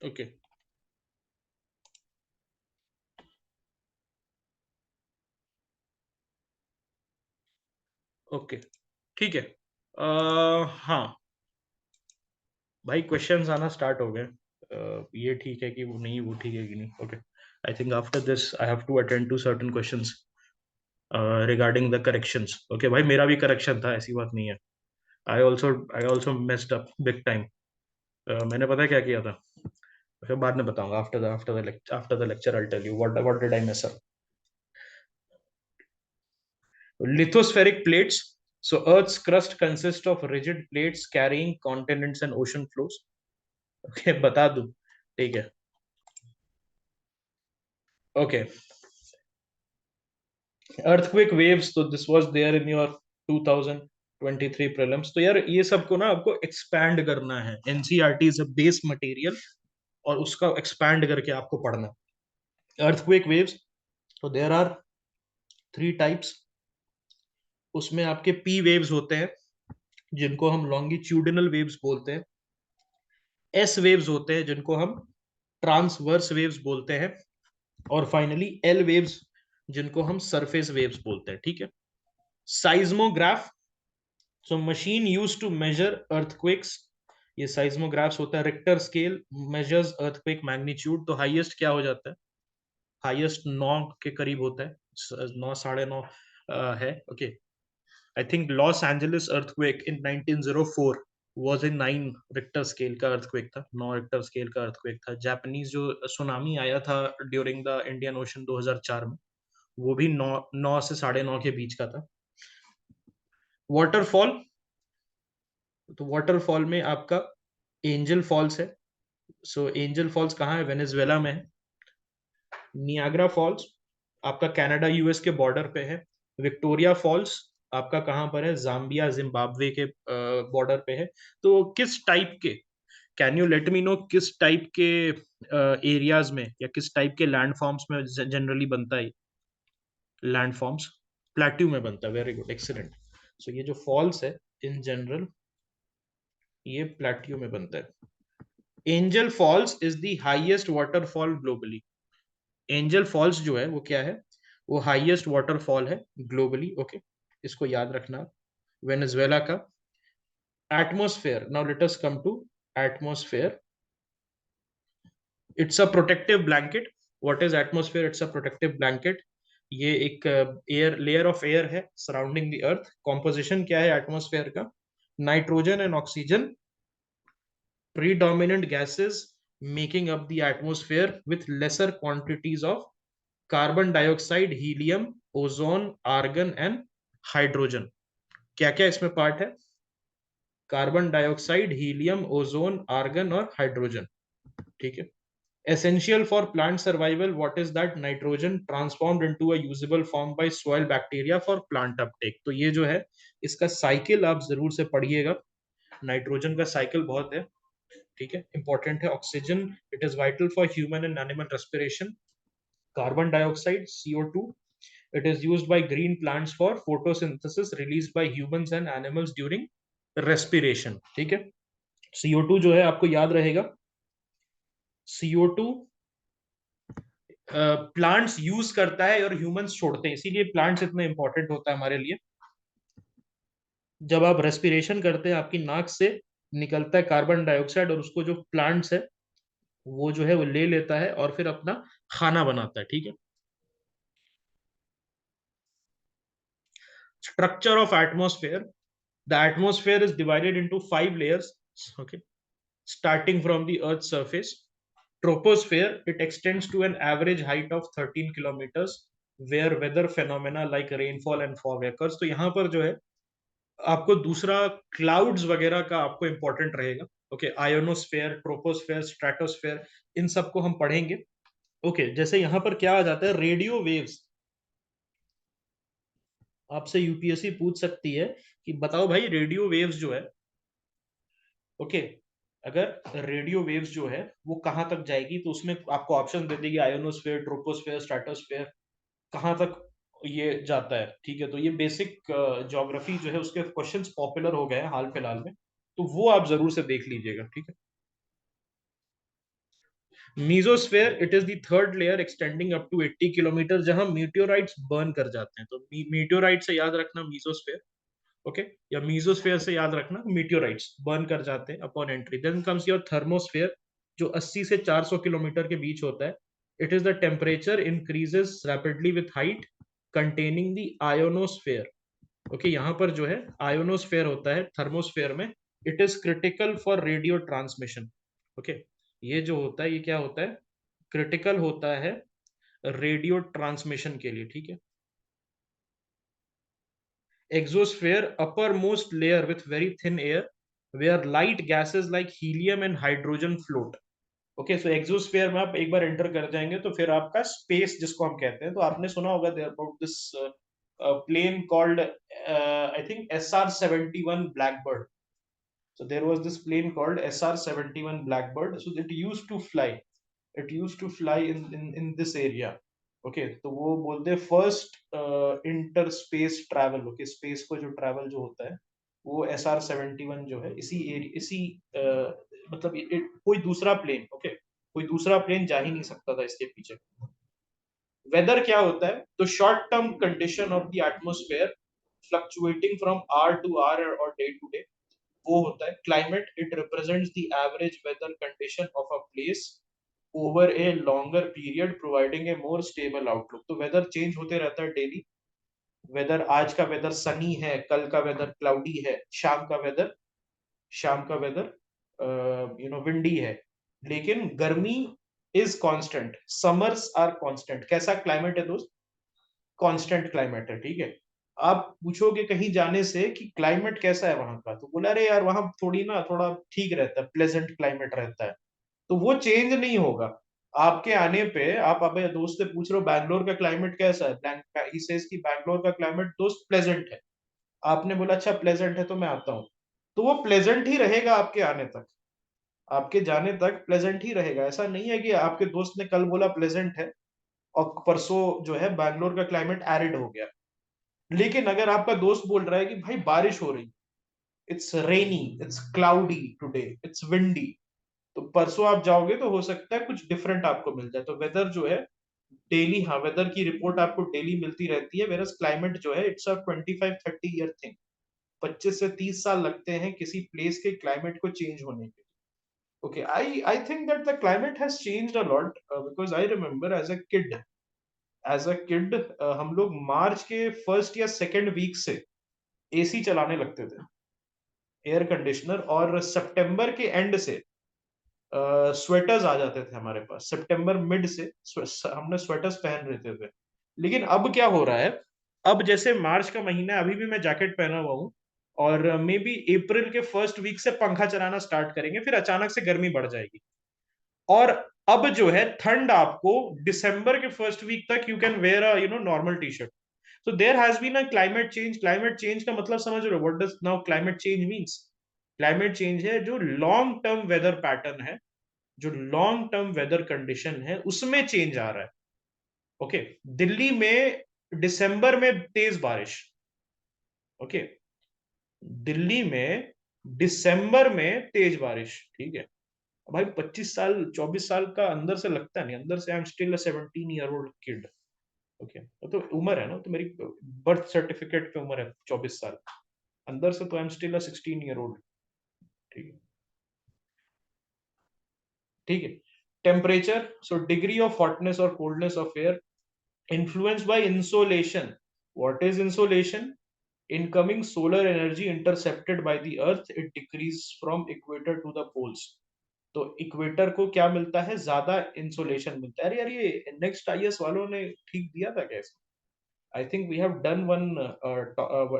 ओके. ओके. ठीक है. हाँ भाई, क्वेश्चंस आना स्टार्ट हो गए. ये ठीक है कि वो नहीं, वो ठीक है कि नहीं. Okay. I think after this I have to attend to certain questions regarding the corrections. Okay भाई, मेरा भी करेक्शन था, ऐसी बात नहीं है. I also messed up big time. मैंने पता है क्या किया था? फिर बाद में बताऊंगा. After the lecture I tell you what did I miss up. Lithospheric plates. So Earth's crust consists of rigid plates carrying continents and ocean floors. Okay, बता दूं? ठीक है. Okay. Earthquake waves. So this was there in your 2023 prelims. तो यार ये सबको ना आपको expand करना है. NCERT is a base material और उसका एक्सपैंड करके आपको पढ़ना है। अर्थक्वेक वेव्स, तो देयर आर 3 टाइप्स। उसमें आपके पी वेव्स होते हैं जिनको हम लॉन्गिट्यूडिनल वेव्स बोलते हैं। एस वेव्स होते हैं जिनको हम ट्रांसवर्स वेव्स बोलते हैं। और फाइनली एल वेव्स जिनको हम सरफेस वेव्स बोलते हैं। ठीक है। Seismograph, so machine use to measure earthquakes. ये साइज्मोग्राफ्स होता है। Richter scale measures earthquake magnitude, तो हाईएस्ट क्या हो जाता है, हाईएस्ट 9 के करीब होता है, 9 9.5 है। Okay, I think Los Angeles earthquake in 1904 was a 9 Richter scale का अर्थक्वेक था, 9 रिक्टर स्केल का अर्थक्वेक था। जापानीज जो सुनामी आया था ड्यूरिंग द इंडियन ओशन 2004 में, वो भी 9 से 9.5 के बीच का था। वाटरफॉल, तो वाटरफॉल में आपका एंजल फॉल्स है। सो एंजल फॉल्स कहाँ है, वेनेजुएला में है। नियाग्रा फॉल्स आपका कनाडा यूएस के बॉर्डर पे है। विक्टोरिया फॉल्स आपका कहाँ पर है, जाम्बिया जिम्बाब्वे के बॉर्डर पे है। तो किस टाइप के, can you let me know किस टाइप के एरियाज में या किस टाइप के लैंड फॉर्म्स में जनरली बनता है। लैंड फॉर्म्स प्लेट्यू में बनता है। Very good, excellent. सो ये जो फॉल्स है इन जनरल ये प्लेट्यू में बनता है। Angel Falls is the highest waterfall globally. Angel Falls जो है वो क्या है, वो हाईएस्ट वाटरफॉल है ग्लोबली। ओके, इसको याद रखना। वेनेजुएला का atmosphere, now let us come to atmosphere. It's a protective blanket. What is atmosphere, it's a protective blanket. ये एक एयर लेयर ऑफ एयर है सराउंडिंग द अर्थ। कॉम्पोजिशन क्या है एटमॉस्फेयर का, nitrogen and oxygen, predominant gases making up the atmosphere with lesser quantities of carbon dioxide, helium, ozone, argon and hydrogen। क्या क्या इसमें part है, carbon dioxide, helium, ozone, argon और hydrogen. ठीक है। essential for plant survival, what is that, nitrogen transformed into a usable form by soil bacteria for plant uptake। तो ये जो है इसका साइकिल आप जरूर से पढ़िएगा, नाइट्रोजन का साइकिल बहुत है। ठीक है, इंपॉर्टेंट है। Oxygen, it is vital for human and animal respiration. Carbon dioxide CO2, it is used by green plants for photosynthesis, released by humans and animals during respiration। ठीक है। CO2 जो है आपको याद रहेगा, CO2 प्लांट्स यूज करता है और ह्यूमंस छोड़ते हैं, इसीलिए प्लांट्स इतना इंपॉर्टेंट होता है हमारे लिए। जब आप रेस्पिरेशन करते हैं आपकी नाक से निकलता है कार्बन डाइऑक्साइड, और उसको जो प्लांट्स है वो जो है वो ले लेता है और फिर अपना खाना बनाता है। ठीक है। Structure of atmosphere, the atmosphere is divided into 5 layers, okay, starting from the earth's surface. Troposphere, it extends to an average height of 13 kilometers where weather phenomena like rainfall and fog occurs। तो यहाँ पर जो है आपको दूसरा clouds वगैरह का आपको इंपॉर्टेंट रहेगा। ओके, आयोनोस्फेयर, ट्रोपोस्फेयर, स्ट्रेटोस्फेयर, इन सबको हम पढ़ेंगे। ओके, जैसे यहाँ पर क्या आ जाता है, रेडियो वेव्स। आपसे यूपीएससी पूछ सकती है कि बताओ भाई रेडियो वेव्स जो है, ओके, अगर रेडियो वेव्स जो है वो कहाँ तक जाएगी, तो उसमें आपको ऑप्शन दे देगी आयोनोस्फेयर, ट्रोपोस्फेयर, स्ट्रेटोस्फेयर, कहाँ तक ये जाता है। ठीक है, तो ये बेसिक ज्योग्राफी जो है उसके क्वेश्चंस पॉपुलर हो गए हैं हाल फिलहाल में, तो वो आप जरूर से देख लीजिएगा। ठीक है। Mesosphere, it is the third layer extending up to 80 kilometre, जहां मीटियोराइट्स बर्न कर जाते हैं। तो मीटियोराइट से याद रखना मीजोस्फेयर। ओके, या मीजोस्फेयर से याद रखना मीटियोराइट्स बर्न कर जाते हैं upon entry. Then comes your thermosphere, जो 80 से 400 किलोमीटर के बीच होता है। It is the temperature increases rapidly with height containing the ionosphere. Okay, यहाँ पर जो है आयोनोस्फेयर होता है थर्मोस्फेयर में। It is critical for radio transmission. Okay, ये जो होता है ये क्या होता है, क्रिटिकल होता है रेडियो ट्रांसमिशन के लिए। ठीक है। Exosphere, uppermost layer with very thin air, where light gases like helium and hydrogen float। Okay, so exosphere में आप एक बार एंटर कर जाएंगे तो फिर आपका स्पेस जिसको हम कहते हैं, तो आपने सुना होगा there about this plane called I think SR-71 Blackbird। So there was this plane called SR-71 Blackbird, so it used to fly it use to fly in this area. Okay, तो वो बोलते हैं first inter space travel. Okay, space को जो travel जो होता है वो SR-71 जो है इसी मतलब कोई दूसरा प्लेन, ओके, कोई दूसरा प्लेन जा ही नहीं सकता था इसके पीछे। वेदर क्या होता है? तो short term condition of the atmosphere fluctuating from hour to hour और डे टू डे, वो होता है climate. It represents the average weather condition of a place over a longer period providing a more stable outlook. तो weather change होते रहता है daily. Weather, आज का वेदर सनी है, कल का वेदर क्लाउडी है, शाम का वेदर विंडी है, लेकिन गर्मी is constant, summers are constant. कैसा क्लाइमेट है दोस्त? कांस्टेंट क्लाइमेट है, ठीक है। आप पूछोगे कहीं जाने से कि क्लाइमेट कैसा है वहां का, तो बोला अरे यार वहां थोड़ी ना, थोड़ा ठीक रहता है, प्लेजेंट क्लाइमेट रहता है। तो वो चेंज नहीं होगा आपके आने पे। आप अब दोस्त से पूछ रहे हो बैंगलोर का क्लाइमेट कैसा है, ही सेज कि बैंगलोर का क्लाइमेट दोस्त प्लेजेंट है। आपने बोला अच्छा प्लेजेंट है तो मैं आता हूँ, तो वो प्लेजेंट ही रहेगा आपके आने तक, आपके जाने तक प्लेजेंट ही रहेगा। ऐसा नहीं है कि आपके दोस्त ने कल बोला प्लेजेंट है और परसों जो है बैंगलोर का क्लाइमेट एरिड हो गया। लेकिन अगर आपका दोस्त बोल रहा है कि भाई बारिश हो रही, it's rainy, it's cloudy today, it's windy, तो परसों आप जाओगे तो हो सकता है कुछ डिफरेंट आपको मिल जाए। तो वेदर जो है डेली, हाँ, वेदर की रिपोर्ट आपको डेली मिलती रहती है। वेरस क्लाइमेट जो है इट्स अ 25-30 ईयर थिंग। 25 से 30 साल लगते हैं किसी प्लेस के क्लाइमेट को चेंज होने के। Okay, I think that the climate has changed a lot, because I remember as a kid हम लोग मार्च के फर्स्ट या सेकेंड वीक से एसी चलाने लगते थे, एयर कंडीशनर, और सितंबर के एंड से स्वेटर्स आ जाते थे हमारे पास। सितंबर मिड से हमने स्वेटर्स पहन रहते थे। लेकिन अब क्या हो रहा है, अब जैसे मार्च का महीना है, अभी भी मैं जैकेट पहना हुआ हूँ, और मे बी अप्रैल के फर्स्ट वीक से पंखा चलाना स्टार्ट करेंगे, फिर अचानक से गर्मी बढ़ जाएगी। और अब जो है ठंड आपको दिसंबर के फर्स्ट वीक तक you can wear a normal T shirt. So there has been a climate change. Climate change का मतलब समझ रहे हो? What does now climate change means? Climate change है जो लॉन्ग टर्म वेदर पैटर्न है, जो लॉन्ग टर्म वेदर कंडीशन है, उसमें चेंज आ रहा है। ओके, दिल्ली में दिसंबर में तेज बारिश। ओके, दिल्ली में दिसंबर में तेज बारिश, ठीक है। भाई 25 साल 24 साल का अंदर से लगता नहीं, अंदर से आई am still a 17 year old kid. Okay, तो उम्र है ना, तो मेरी बर्थ सर्टिफिकेट पे उम्र है 24 साल, अंदर से तो I am still a 16 year old. ठीक है, ठीक है। Temperature, so degree of hotness और coldness of air influenced by insolation. What is insolation? Incoming solar energy intercepted by the earth, it decreases from equator to the poles. तो equator को क्या मिलता है? ज्यादा इंसोलेशन मिलता है। अरे यार ये नेक्स्ट आईएएस वालों ने ठीक दिया था क्या? I think we have done one,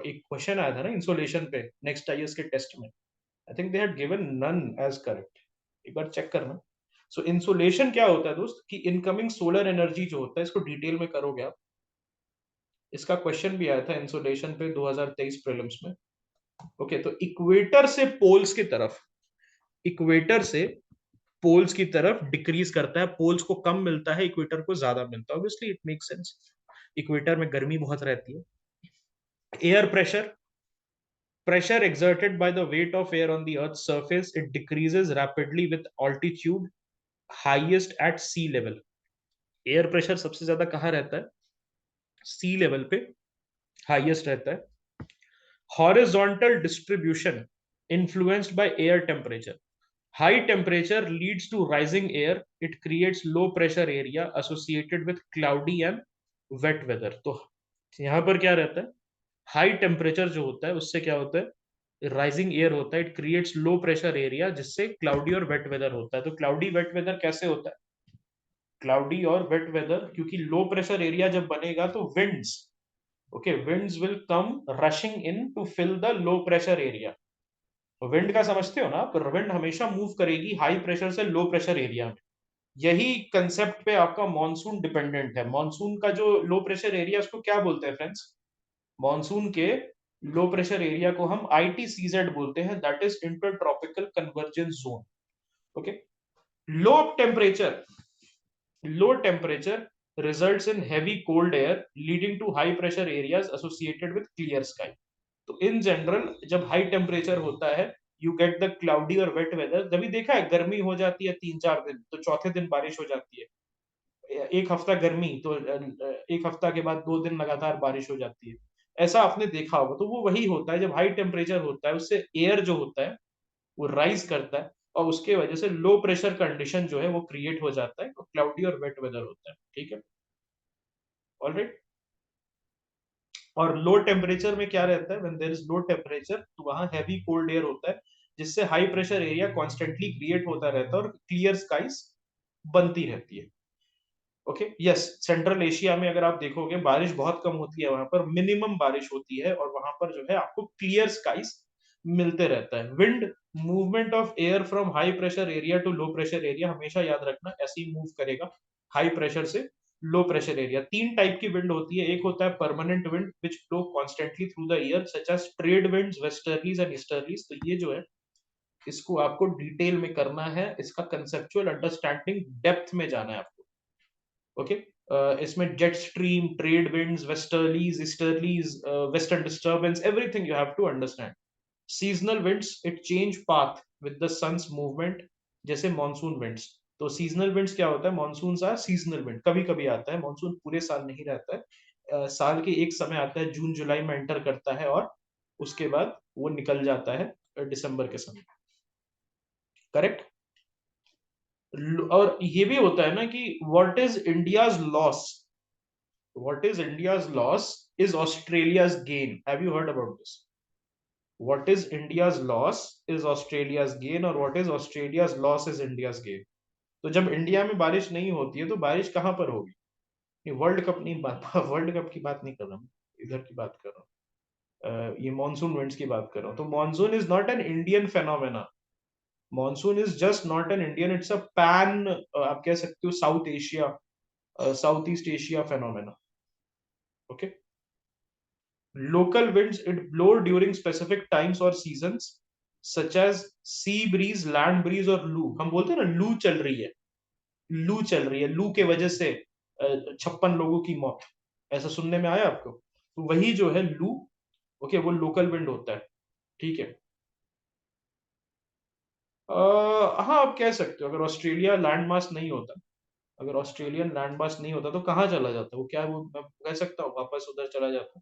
एक क्वेश्चन आया था ना इंसोलेशन पे नेक्स्ट आईएएस के टेस्ट में। I think they had given none as correct. एक बार चेक करना। सो इंसोलेशन क्या होता है दोस्त? कि इनकमिंग सोलर एनर्जी जो होता है, इसको डिटेल में करोगे आप। इसका क्वेश्चन भी आया था इंसोलेशन पे 2023 प्रीलिम्स में। ओके, तो इक्वेटर से पोल्स की तरफ, इक्वेटर से पोल्स की तरफ डिक्रीज करता है। पोल्स को कम मिलता है, इक्वेटर को ज्यादा मिलता है। Obviously it make sense, equator में गर्मी बहुत रहती है। Air pressure, pressure exerted by the weight of air on the earth's surface, it decreases rapidly with altitude, highest at sea level। Air pressure सबसे ज्यादा कहाँ रहता है? सी लेवल पे हाईएस्ट रहता है। Horizontal distribution influenced by air temperature. High temperature leads to rising air. It creates low pressure area associated with cloudy and wet weather. तो यहाँ पर क्या रहता है? हाई टेम्परेचर जो होता है उससे क्या होता है? राइजिंग एयर होता है। It creates low pressure area, जिससे क्लाउडी और वेट वेदर होता है। तो क्लाउडी वेट वेदर कैसे होता है? क्लाउडी और वेट वेदर, क्योंकि लो प्रेशर एरिया जब बनेगा तो winds, okay, winds will come rushing in to fill the low pressure area. Wind का समझते हो ना आप? विंड हमेशा मूव करेगी हाई प्रेशर से लो प्रेशर एरिया में। यही कंसेप्ट पे आपका मॉनसून डिपेंडेंट है। मॉनसून का जो लो प्रेशर एरिया, उसको क्या बोलते हैं फ्रेंड्स? मॉनसून के लो प्रेशर एरिया को हम ITCZ बोलते हैं, that is inter tropical convergence zone. Okay, low temperature, low temperature results in heavy cold air leading to high pressure areas associated with clear sky. तो इन जनरल जब high temperature होता है you get the cloudy और wait weather. जब भी देखा है गर्मी हो जाती है 3-4 दिन तो चौथे दिन बारिश हो जाती है, एक हफ्ता गर्मी तो एक हफ्ता के बाद 2 दिन लगातार बारिश हो जाती है। ऐसा आपने देखा होगा। तो वो वही होता है जब हाई टेम्परेचर होता है उससे एयर जो होता है वो राइज करता है और उसके वजह से लो प्रेशर कंडीशन जो है वो क्रिएट हो जाता है और क्लाउडी और वेट वेदर होता है। ठीक है, ऑलराइट। और लो टेम्परेचर में क्या रहता है, when there is low temperature तो वहां हैवी कोल्ड एयर होता है जिससे high pressure area constantly create होता रहता है और क्लियर स्काइज बनती रहती है। ओके यस, सेंट्रल एशिया में अगर आप देखोगे बारिश बहुत कम होती है, वहां पर मिनिमम बारिश होती है और वहां पर जो है आपको क्लियर स्काइज मिलते रहता है। Wind movement of air from high pressure area to low pressure area, हमेशा याद रखना ऐसे ही मूव करेगा हाई प्रेशर से लो प्रेशर एरिया। तीन टाइप की विंड होती है, एक होता है permanent wind which blow constantly through the year such as trade winds, westerlies and easterlies. तो ये जो है इसको आपको डिटेल में करना है, इसका कंसेप्चुअल अंडरस्टैंडिंग डेप्थ में जाना है आपको। ओके इसमें jet stream, trade winds, westerlies, easterlies, western disturbance, everything you have to understand. Seasonal winds it change path with the sun's movement, जैसे मॉनसून विंड्स। तो सीजनल विंड्स क्या होता है, मॉनसून आर सीजनल विंड, कभी कभी आता है मॉनसून, पूरे साल नहीं रहता है। साल के एक समय आता है, जून जुलाई में एंटर करता है और उसके बाद वो निकल जाता है दिसंबर के समय। करेक्ट। और ये भी होता है ना कि what is India's loss, what is India's loss is Australia's gain. Have you heard about this? What is India's loss is Australia's gain और what is Australia's loss is India's gain। तो जब इंडिया में बारिश नहीं होती है तो बारिश कहाँ पर होगी? ये वर्ल्ड कप नहीं बात वर्ल्ड कप की बात नहीं कर रहा हूँ, इधर की बात कर रहा हूँ। ये मॉनसून विंड्स की बात कर रहा हूँ। तो monsoon is not an Indian phenomena, monsoon is just not an Indian, it's a pan, आप कह सकते हो south Asia, south east Asia phenomena. Okay, local winds it blow during specific times or seasons such as sea breeze, land breeze और लू। हम बोलते हैं ना लू चल रही है, लू चल रही है, लू के वजह से 56 लोगों की मौत, ऐसा सुनने में आया आपको? तो वही जो है लू, ओके, वो लोकल विंड होता है। ठीक है। हाँ आप कह सकते हो, अगर ऑस्ट्रेलिया लैंड मास नहीं होता, अगर ऑस्ट्रेलियन लैंड मास नहीं होता तो कहाँ चला जाता वो, क्या वो मैं कह सकता हूँ वापस उधर चला जाता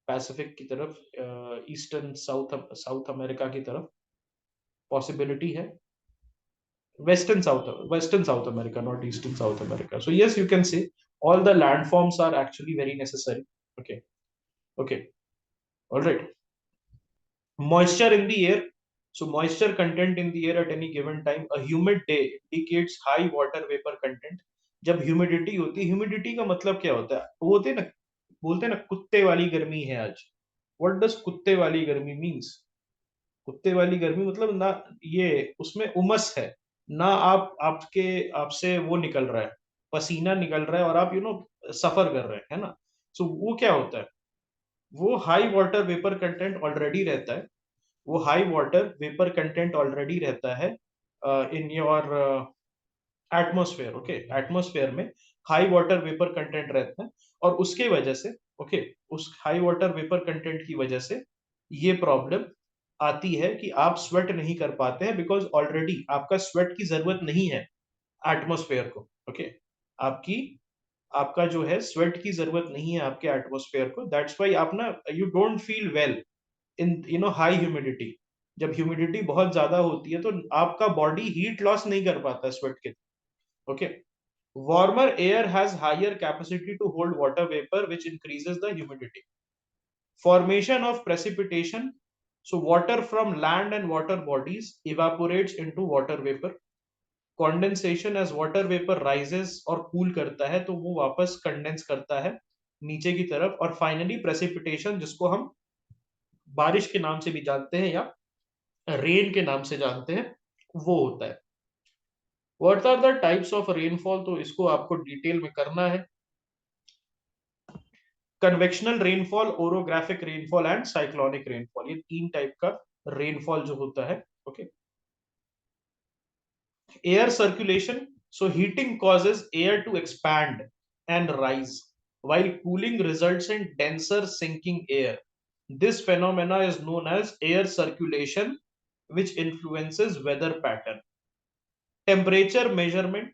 पैसिफिक की तरफ, ईस्टर्न साउथ साउथ अमेरिका की तरफ, पॉसिबिलिटी है। Western South America, not eastern south America. So yes you can say all the landforms are actually very necessary। Okay, okay, all right। Moisture in the air, so moisture content in the air at any given time, a humid day indicates high water vapor content। जब humidity होती है, humidity का मतलब क्या होता है, वो होते हैं ना, बोलते हैं ना कुत्ते वाली गर्मी है आज। व्हाट डज कुत्ते वाली गर्मी मीन्स? कुत्ते वाली गर्मी मतलब ना ये उसमें उमस है, ना आप आपके आपसे वो निकल रहा है, पसीना निकल रहा है और आप सफर कर रहे हैं, है ना? सो वो क्या होता है, वो high water vapour content already रहता है, वो high water vapour content already रहता है in your atmosphere. Okay, atmosphere में हाई वाटर वेपर कंटेंट रहता है और उसके वजह से, ओके, उस हाई वाटर वेपर कंटेंट की वजह से ये प्रॉब्लम आती है कि आप स्वेट नहीं कर पाते हैं, बिकॉज ऑलरेडी आपका स्वेट की जरूरत नहीं है एटमोस्फेयर को। ओके, आपकी आपका जो है स्वेट की जरूरत नहीं है आपके एटमोस्फेयर को, दैट्स व्हाई आप ना you don't feel well in high humidity. जब ह्यूमिडिटी बहुत ज्यादा होती है तो आपका बॉडी हीट लॉस नहीं कर पाता स्वेट के। Okay, warmer air has higher capacity to hold water vapor which increases the humidity। Formation of precipitation, so water from land and water bodies evaporates into water vapor। Condensation, as water vapor rises और cool करता है तो वो वापस condense करता है नीचे की तरफ। और फाइनली precipitation, जिसको हम बारिश के नाम से भी जानते हैं या रेन के नाम से जानते हैं, वो होता है। What are the types of rainfall, तो इसको आपको डिटेल में करना है। Convectional rainfall, orographic rainfall and cyclonic rainfall, ये तीन टाइप का रेनफॉल जो होता है। Okay, air circulation, So heating causes air to expand and rise, while cooling results in denser sinking air. This phenomena is known as air circulation, which influences weather pattern. Temperature measurement.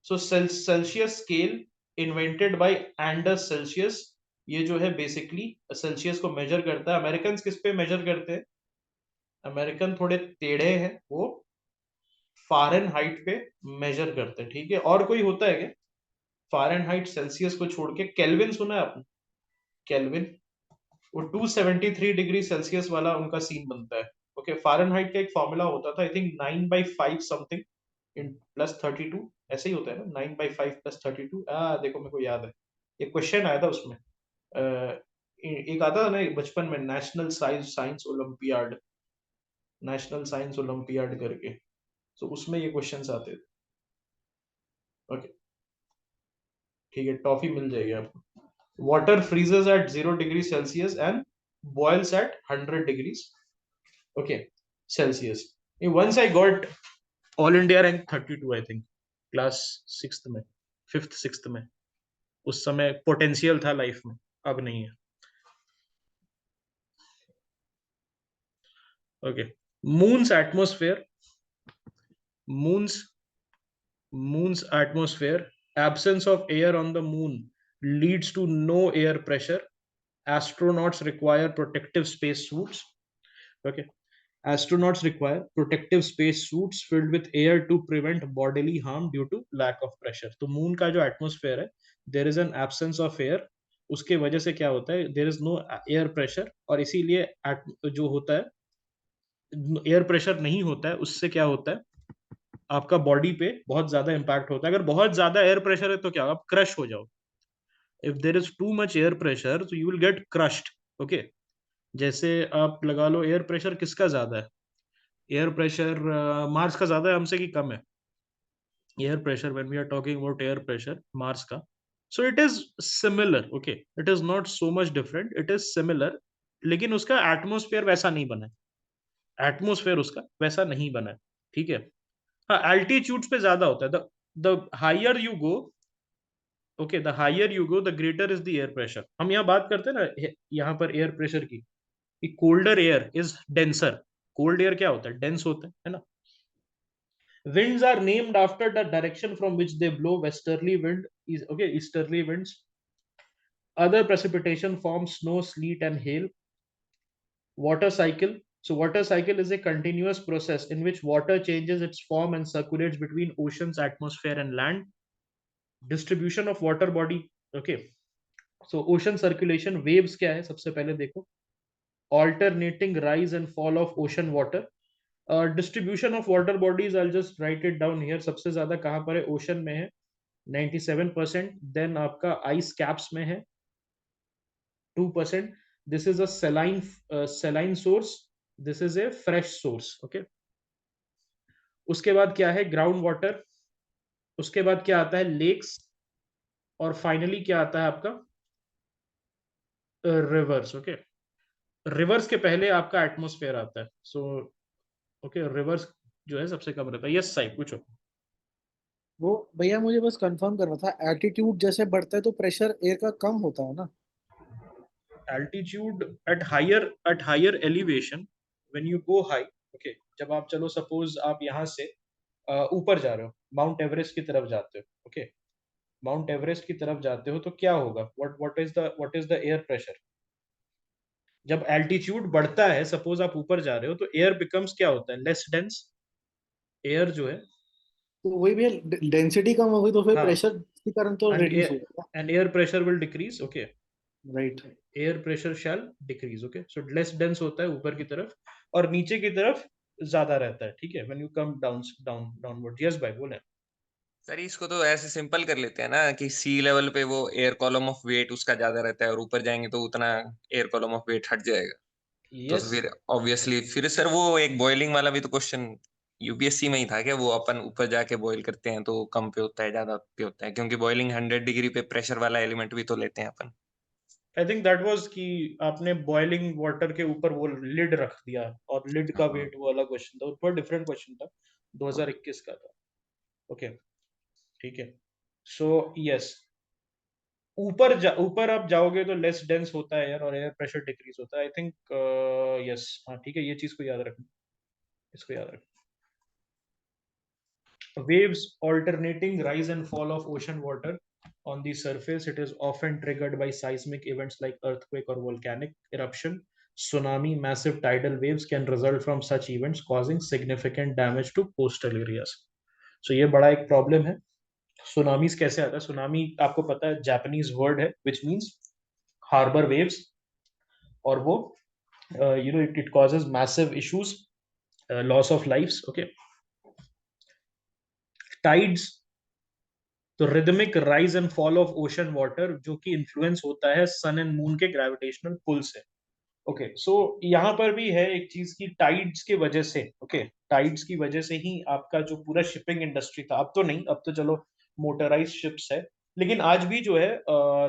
So Celsius scale invented by Anders Celsius. ये जो है basically Celsius को major करता है. American किस पे major करते हैं? अमेरिकन थोड़े टेढ़े हैं, वो फ़ारेनहाइट पे मेजर करते हैं. ठीक है, और कोई होता है क्या फ़ारेनहाइट सेल्सियस को छोड़ के? केल्विन सुना है आपने? केल्विन, वो 273 डिग्री सेल्सियस वाला उनका सीन बनता है. ओके, फ़ारेनहाइट का एक फॉर्मूला होता था, I think 9/5 something in plus 32, ऐसे ही होता है ना, 9/5 प्लस 32. देखो मेरे को याद है, एक क्वेश्चन आया था उसमें. एक आता था ना बचपन में, national science olympiad, national science olympiad करके, तो उसमें ये क्वेश्चंस आते थे. ओके, ठीक है, टॉफी मिल जाएगी आपको. Water freezes at 0 degree Celsius and boils at 100 degrees, okay, Celsius. Once I got all India rank 32, I think class 6th में, 5th 6th में. उस समय पोटेंशियल था लाइफ में, अब नहीं है. Okay, moons atmosphere. Moons Moon's atmosphere, absence of air on the moon leads to no air pressure. Astronauts require protective space suits. Okay, astronauts require protective space suits filled with air to prevent bodily harm due to lack of pressure. तो moon का जो atmosphere है, there is an absence of air. उसके वजह से क्या होता है, there is no air pressure, और इसीलिए जो होता है, एयर प्रेशर नहीं होता है, उससे क्या होता है, आपका बॉडी पे बहुत ज्यादा इंपैक्ट होता है. अगर बहुत ज्यादा एयर प्रेशर है तो क्या, आप क्रश हो जाओ. If there is too much air pressure तो you will get crushed. Okay, जैसे आप लगा लो, एयर प्रेशर किसका ज्यादा है? एयर प्रेशर मार्स का ज्यादा है हमसे कि कम है? Air pressure, when we are talking about air pressure Mars का, so it is similar. Okay, it is not so much different, it is similar, लेकिन उसका एटमोस्फेयर वैसा नहीं बना है. एटमोस्फेयर उसका वैसा नहीं बना है. ठीक है. हाँ, एल्टीट्यूड पे ज्यादा होता है. The higher you go, okay, the higher you go the greater is the air pressure. हम यहाँ बात करते हैं ना यहाँ पर एयर प्रेशर की, colder air is denser. Cold air क्या होता है? डेंस होता है ना. winds are named after the direction from which they blow. Westerly wind is, okay, easterly winds. Other precipitation forms snow, sleet and hail. Water cycle. So water cycle is a continuous process in which water changes its form and circulates between oceans, atmosphere and land. Distribution of water body. Okay, so ocean circulation. Waves क्या है? सबसे पहले देखो, alternating rise and fall of ocean water. Distribution of water bodies, I'll just write it down here. सबसे ज्यादा कहाँ पर है? ओशन में है 97%. देन आपका आइस कैप्स में है 2%. This is a सेलाइन source, this is a fresh source. Okay, उसके बाद क्या है? Ground water. उसके बाद क्या आता है? लेक्स. और फाइनली क्या आता है आपका? रिवर्स. ओके, रिवर्स के पहले आपका एटमॉस्फेयर आता है. सो ओके, रिवर्स जो है सबसे कम रहता है. यस साई, पूछो. वो भैया मुझे बस कंफर्म करना था, एल्टीट्यूड जैसे बढ़ता है तो प्रेशर एयर का कम होता है ना? Altitude at higher elevation, when you go high, okay, जब आप, चलो सपोज आप यहाँ से ऊपर जा रहे हो, माउंट एवरेस्ट की तरफ जाते हो. ओके, माउंट एवरेस्ट की तरफ जाते हो तो क्या होगा? What is the air pressure? जब एल्टीट्यूड बढ़ता है, सपोज आप ऊपर जा रहे हो, तो एयर बिकम्स क्या होता है? Less dense. एयर जो है, तो वही भैया, डेंसिटी कम होगी तो फिर हाँ, प्रेशर के कारण तो एंड रिड्यूस होगा. And air pressure will decrease. Okay, right. Air pressure shall decrease. Okay, so less dense होता है ऊपर की तरफ, और नीचे की तरफ ज्यादा रहता है. ठीक है, when you come downward. Yes भाई, बोले. सर इसको तो ऐसे सिंपल कर लेते हैं ना कि सी लेवल पे वो एयर कॉलम ऑफ वेट उसका ज्यादा रहता है और ऊपर जाएंगे तो उतना एयर कॉलम ऑफ वेट हट जाएगा. तो यस, फिर ऑब्वियसली फिर सर वो एक बॉइलिंग वाला भी तो क्वेश्चन यूपीएससी में ही था क्या? वो अपन ऊपर जाके बॉईल करते हैं तो कम पे होता है ज्यादा पे होता है, क्योंकि बॉइलिंग 100 डिग्री पे प्रेशर वाला एलिमेंट भी तो लेते हैं अपन. आई थिंक दैट वाज कि आपने बॉइलिंग वाटर के ऊपर वो लिड रख दिया, और लिड का हाँ. वेट, वो वाला क्वेश्चन था, ऊपर डिफरेंट क्वेश्चन था, 2021 का था. ओके, ठीक है। सो यस, ऊपर आप जाओगे तो लेस डेंस होता है एयर और एयर प्रेशर डिक्रीज होता है, आई थिंक। यस, हाँ ठीक है, ये चीज को याद रखना, इसको याद रखना। Waves alternating rise and fall of ocean water on the surface. It is often triggered by seismic events like earthquake or volcanic eruption. Tsunami, massive tidal waves can result from such events, causing significant damage to coastal areas. So ये बड़ा एक problem है। Tsunamis कैसे आता है? Tsunami आपको पता है जापानीज वर्ड है विच मींस हार्बर वेव्स, और वो it causes massive issues, loss of lifes. Okay, tides, तो rhythmic rise and fall of ocean water, जो कि इन्फ्लुएंस होता है सन एंड मून के ग्रेविटेशनल पुल से। ओके, सो यहाँ पर भी है एक चीज की टाइड्स की वजह से, ओके, टाइड्स की वजह से ही आपका जो पूरा शिपिंग इंडस्ट्री था, अब तो नहीं, अब तो चलो मोटराइज शिप्स है, लेकिन आज भी जो है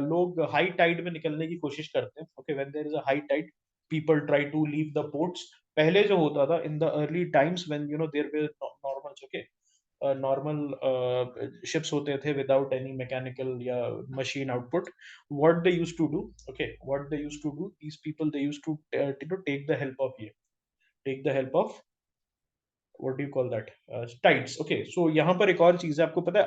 लोग हाई टाइड में निकलने की कोशिश करते हैं। Okay, when there is a high tide, people try to leave the ports. पहले जो होता था in the early times when there were normal, okay, normal ships होते थे विदाउट एनी मैकेनिकल या machine output, what they used to do, okay, what they used to do, these people, they used to take the help of ये, take the help of, what do you call that, tides। okay, so यहाँ पर एक और चीज है, आपको पता है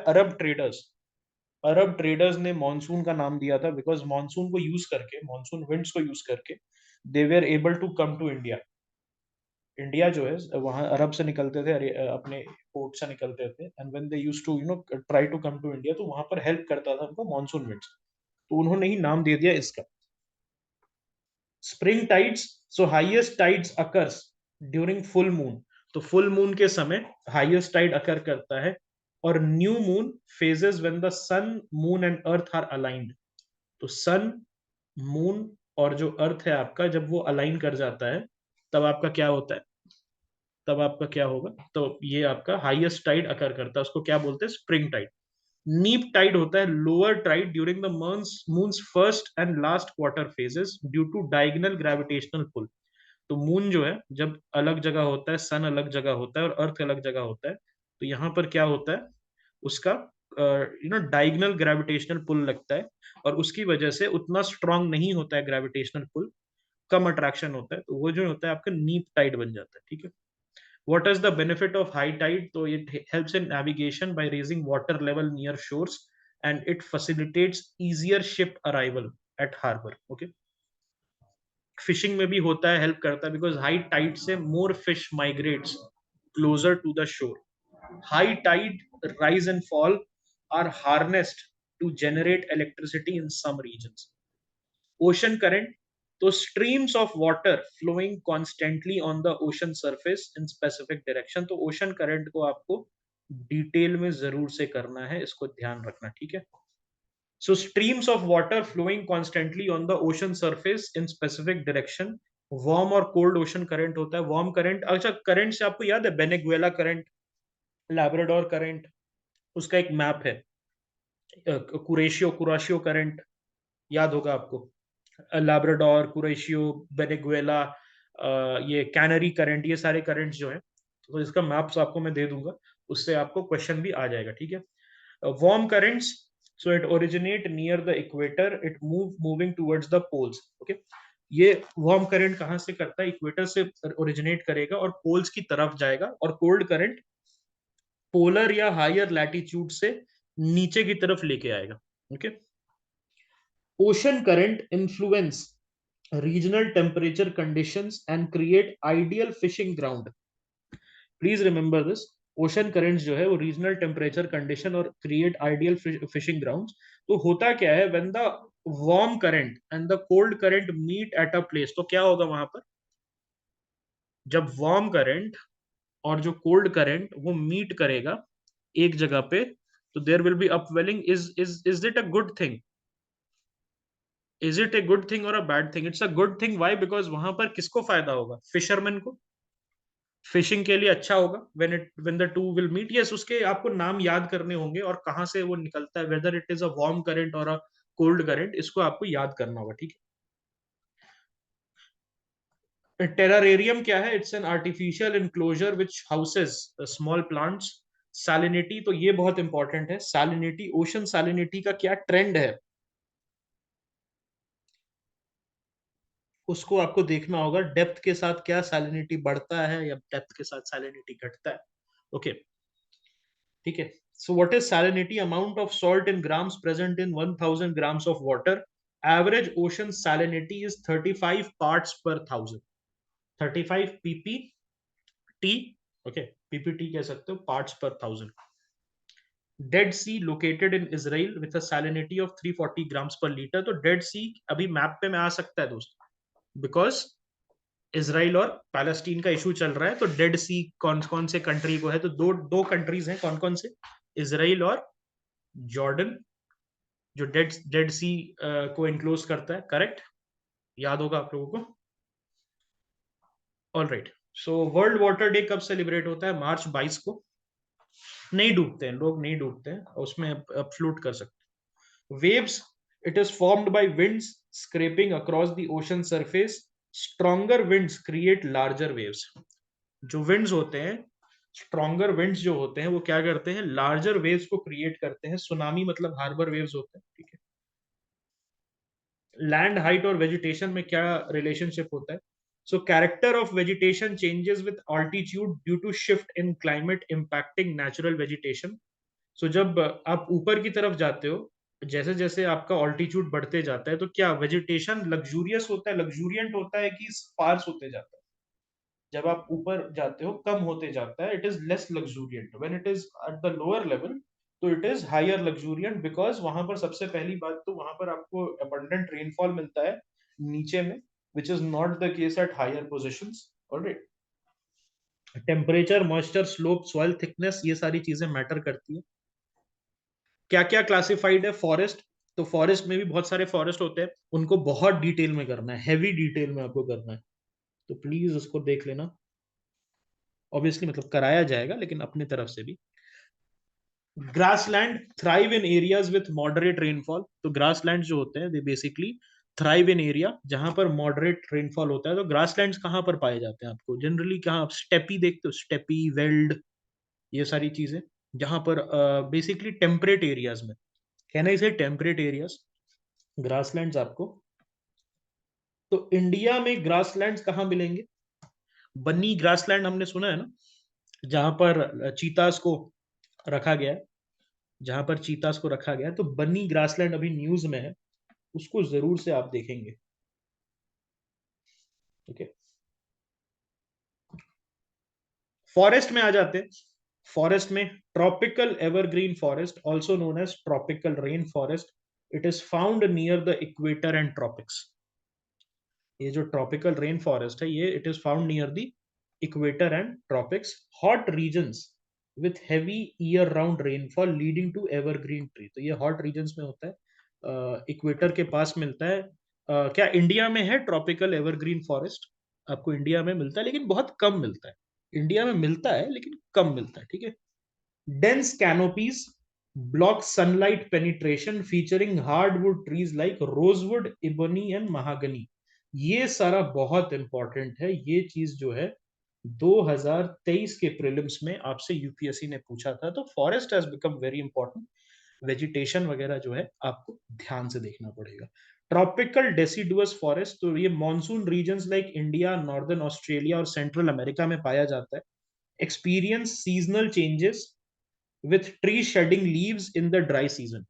अरब ट्रेडर्स ने मॉनसून का नाम दिया था बिकॉज मॉनसून को यूज करके, मॉनसून विंड्स को यूज करके they were able to come to India. India जो है वहां अरब से निकलते थे, अपने पोर्ट से निकलते थे, and when they used to try to come to India, तो वहां पर हेल्प करता था उनको मॉनसून विंड्स, तो उन्होंने ही नाम दे दिया इसका। Spring tides, so highest tides occurs during full moon, तो फुल मून के समय हाईएस्ट टाइड अकर करता है, और new moon phases when the sun moon and earth are aligned, तो सन, मून और जो अर्थ है आपका, जब वो अलाइन कर जाता है, तब आपका क्या होता है, तब आपका क्या होगा, तो ये आपका हाईएस्ट टाइड अकर करता है, उसको क्या बोलते हैं, स्प्रिंग टाइड। नीप टाइड होता है lower tide during the moon's first and last quarter phases due to diagonal gravitational pull, तो मून जो है जब अलग जगह होता है, सन अलग जगह होता है और अर्थ अलग जगह होता है, तो यहाँ पर क्या होता है, उसका डायगोनल ग्रेविटेशनल पुल लगता है, और उसकी वजह से उतना स्ट्रांग नहीं होता है ग्रेविटेशनल पुल, कम अट्रैक्शन होता है, तो वो जो होता है आपका नीप टाइड बन जाता है। ठीक है, what is the benefit of high tide? So it helps in navigation by raising water level near shores, and it facilitates easier ship arrival at harbor। okay, fishing में भी होता है, हेल्प करता है, बिकॉज हाई टाइड से more fish migrates closer to the shore. High tide rise and fall are harnessed to generate electricity in some regions. Ocean current, तो streams of water flowing constantly on the ocean surface in specific direction, तो ocean current को आपको detail में जरूर से करना है, इसको ध्यान रखना। ठीक है, so streams of water flowing constantly on the ocean surface in specific direction, warm और कोल्ड ओशन करंट होता है। वार्म करंट, अच्छा करंट से आपको याद है बेनेगुएला करंट, लैब्राडोर करंट, उसका एक मैप है, कुरेशियो करंट, याद होगा आपको, लैब्राडोर, कुरेशियो, बेनेगुएला, ये कैनरी करंट, ये सारे करंट्स जो हैं, तो इसका मैप्स आपको मैं दे दूंगा, उससे आपको क्वेश्चन भी आ जाएगा। ठीक है, warm currents, so it originate near the equator, it moving towards the poles। okay, ये वार्म करंट कहां से करता है, इक्वेटर से ओरिजिनेट करेगा और पोल्स की तरफ जाएगा, और कोल्ड करंट पोलर या हायर लैटिट्यूड से नीचे की तरफ लेके आएगा। Okay, ocean current influence regional temperature conditions and create ideal fishing ground। Please remember this, ocean currents जो है वो रीजनल टेम्परेचर कंडीशन और क्रिएट आइडियल फिशिंग ग्राउंड्स। तो होता क्या है, when the warm current and the cold current meet at a place, तो क्या होगा वहां पर, जब वार्म करंट और जो कोल्ड करंट वो मीट करेगा एक जगह पे, तो there will be upwelling. Is it a good thing, is it a good thing और a bad thing? It's a good thing. Why? Because वहां पर किसको फायदा होगा, फिशरमैन को, फिशिंग के लिए अच्छा होगा। When the two will meet, yes, उसके आपको नाम याद करने होंगे और कहां से वो निकलता है, whether it is a warm current और अ कोल्ड करंट, इसको आपको याद करना होगा। ठीक है, टेरारेरियम क्या है? It's an artificial enclosure which houses small plants salinity, तो ये बहुत इंपॉर्टेंट है। सैलिनिटी, ओशन सैलिनिटी का क्या ट्रेंड है उसको आपको देखना होगा। डेप्थ के साथ क्या सैलिनिटी बढ़ता है या डेप्थ के साथ सैलिनिटी घटता है। ओके, ठीक है। So what is salinity? Amount of salt in grams present in 1000 grams of water. Average ocean salinity is 35 parts पर 1000, 35 पीपीटी। ओके, पीपीटी कह सकते हो, पार्ट्स पर 1000। Dead Sea located in Israel with a salinity of 340 grams per litre. तो Dead Sea अभी map पे में आ सकता है दोस्त, बिकॉज इसराइल और पैलेस्टीन का इशू चल रहा है। तो डेड सी कौन कौन से कंट्री को है? तो दो दो कंट्रीज हैं, कौन कौन से? इसराइल और जॉर्डन, जो डेड डेड सी को इनक्लोज करता है। करेक्ट, याद होगा आप लोगों को। All right, so world water day कब सेलिब्रेट होता है? मार्च 22 को। नहीं डूबते हैं लोग, नहीं डूबते हैं, उसमें फ्लोट कर सकते हैं। Waves, it is formed by winds scraping across the ocean surface. Stronger winds create larger waves. जो विंड्स होते हैं, स्ट्रॉन्गर विंड्स जो होते हैं, वो क्या करते हैं? लार्जर वेव्स को क्रिएट करते हैं। सुनामी मतलब हार्बर वेव्स होते हैं, ठीक है। लैंड हाइट और वेजिटेशन में क्या रिलेशनशिप होता है? So character of vegetation changes with altitude due to shift in climate impacting natural vegetation. So जब आप ऊपर की तरफ जाते हो, जैसे जैसे आपका ऑल्टीट्यूड बढ़ते जाता है, तो क्या वेजिटेशन लग्जूरियस होता है, लग्जूरियंट होता है, कि स्पार्स होते जाता है? जब आप ऊपर जाते हो कम होते जाता है, it is less luxuriant. When it is at the lower level, तो it is higher luxuriant, because वहां पर सबसे पहली बात तो वहां पर आपको अबंडेंट रेनफॉल मिलता है नीचे में, which is not the case at higher positions. Alright, temperature, moisture, slope, soil thickness, ये सारी चीजें मैटर करती है। क्या क्या क्लासिफाइड है? फॉरेस्ट, तो फॉरेस्ट में भी बहुत सारे फॉरेस्ट होते हैं, उनको बहुत डिटेल में करना है, हैवी डिटेल में आपको करना है, तो प्लीज उसको देख लेना। ऑब्वियसली मतलब कराया जाएगा, लेकिन अपनी तरफ से भी। Grassland thrive in areas with moderate rainfall. तो ग्रासलैंड जो होते हैं, they basically thrive in area जहां पर मॉडरेट रेनफॉल होता है। तो ग्रासलैंड्स कहां पर पाए जाते हैं? आपको जनरली कहाँ? स्टेपी देखते हो, स्टेपी, वेल्ड, ये सारी चीजें, जहां पर बेसिकली टेम्परेट एरियाज में, कहना इसे टेम्परेट एरियाज, ग्रासलैंड्स आपको। तो इंडिया में ग्रासलैंड्स कहाँ मिलेंगे? बन्नी ग्रासलैंड हमने सुना है ना, जहां पर चीतास को रखा गया है, जहां पर चीतास को रखा गया है। तो बन्नी ग्रासलैंड अभी न्यूज में है, उसको जरूर से आप देखेंगे। ओके, फॉरेस्ट में आ जाते हैं। फॉरेस्ट में tropical evergreen forest, also known as tropical rain forest, it is found near the equator and tropics. ये जो ट्रॉपिकल रेन फॉरेस्ट है, ये it is found near the equator and tropics. Hot regions with heavy year round rainfall leading to evergreen tree. तो ये hot regions में होता है, equator के पास मिलता है। क्या इंडिया में है ट्रॉपिकल एवरग्रीन फॉरेस्ट? आपको इंडिया में मिलता है, लेकिन बहुत कम मिलता है। इंडिया में मिलता है लेकिन कम मिलता है, ठीक है। Dense canopies block sunlight penetration featuring hardwood trees like rosewood, ebony and mahogany. ये सारा बहुत इंपॉर्टेंट है। ये चीज जो है 2023 के प्रीलिम्स में आपसे यूपीएससी ने पूछा था। तो forest has become very important. Vegetation वगैरह जो है आपको ध्यान से देखना पड़ेगा। ट्रॉपिकल डेसिडुअस फॉरेस्ट, तो ये monsoon regions like India, northern Australia और सेंट्रल अमेरिका में पाया जाता है। Experience seasonal changes with tree shedding leaves in the dry season.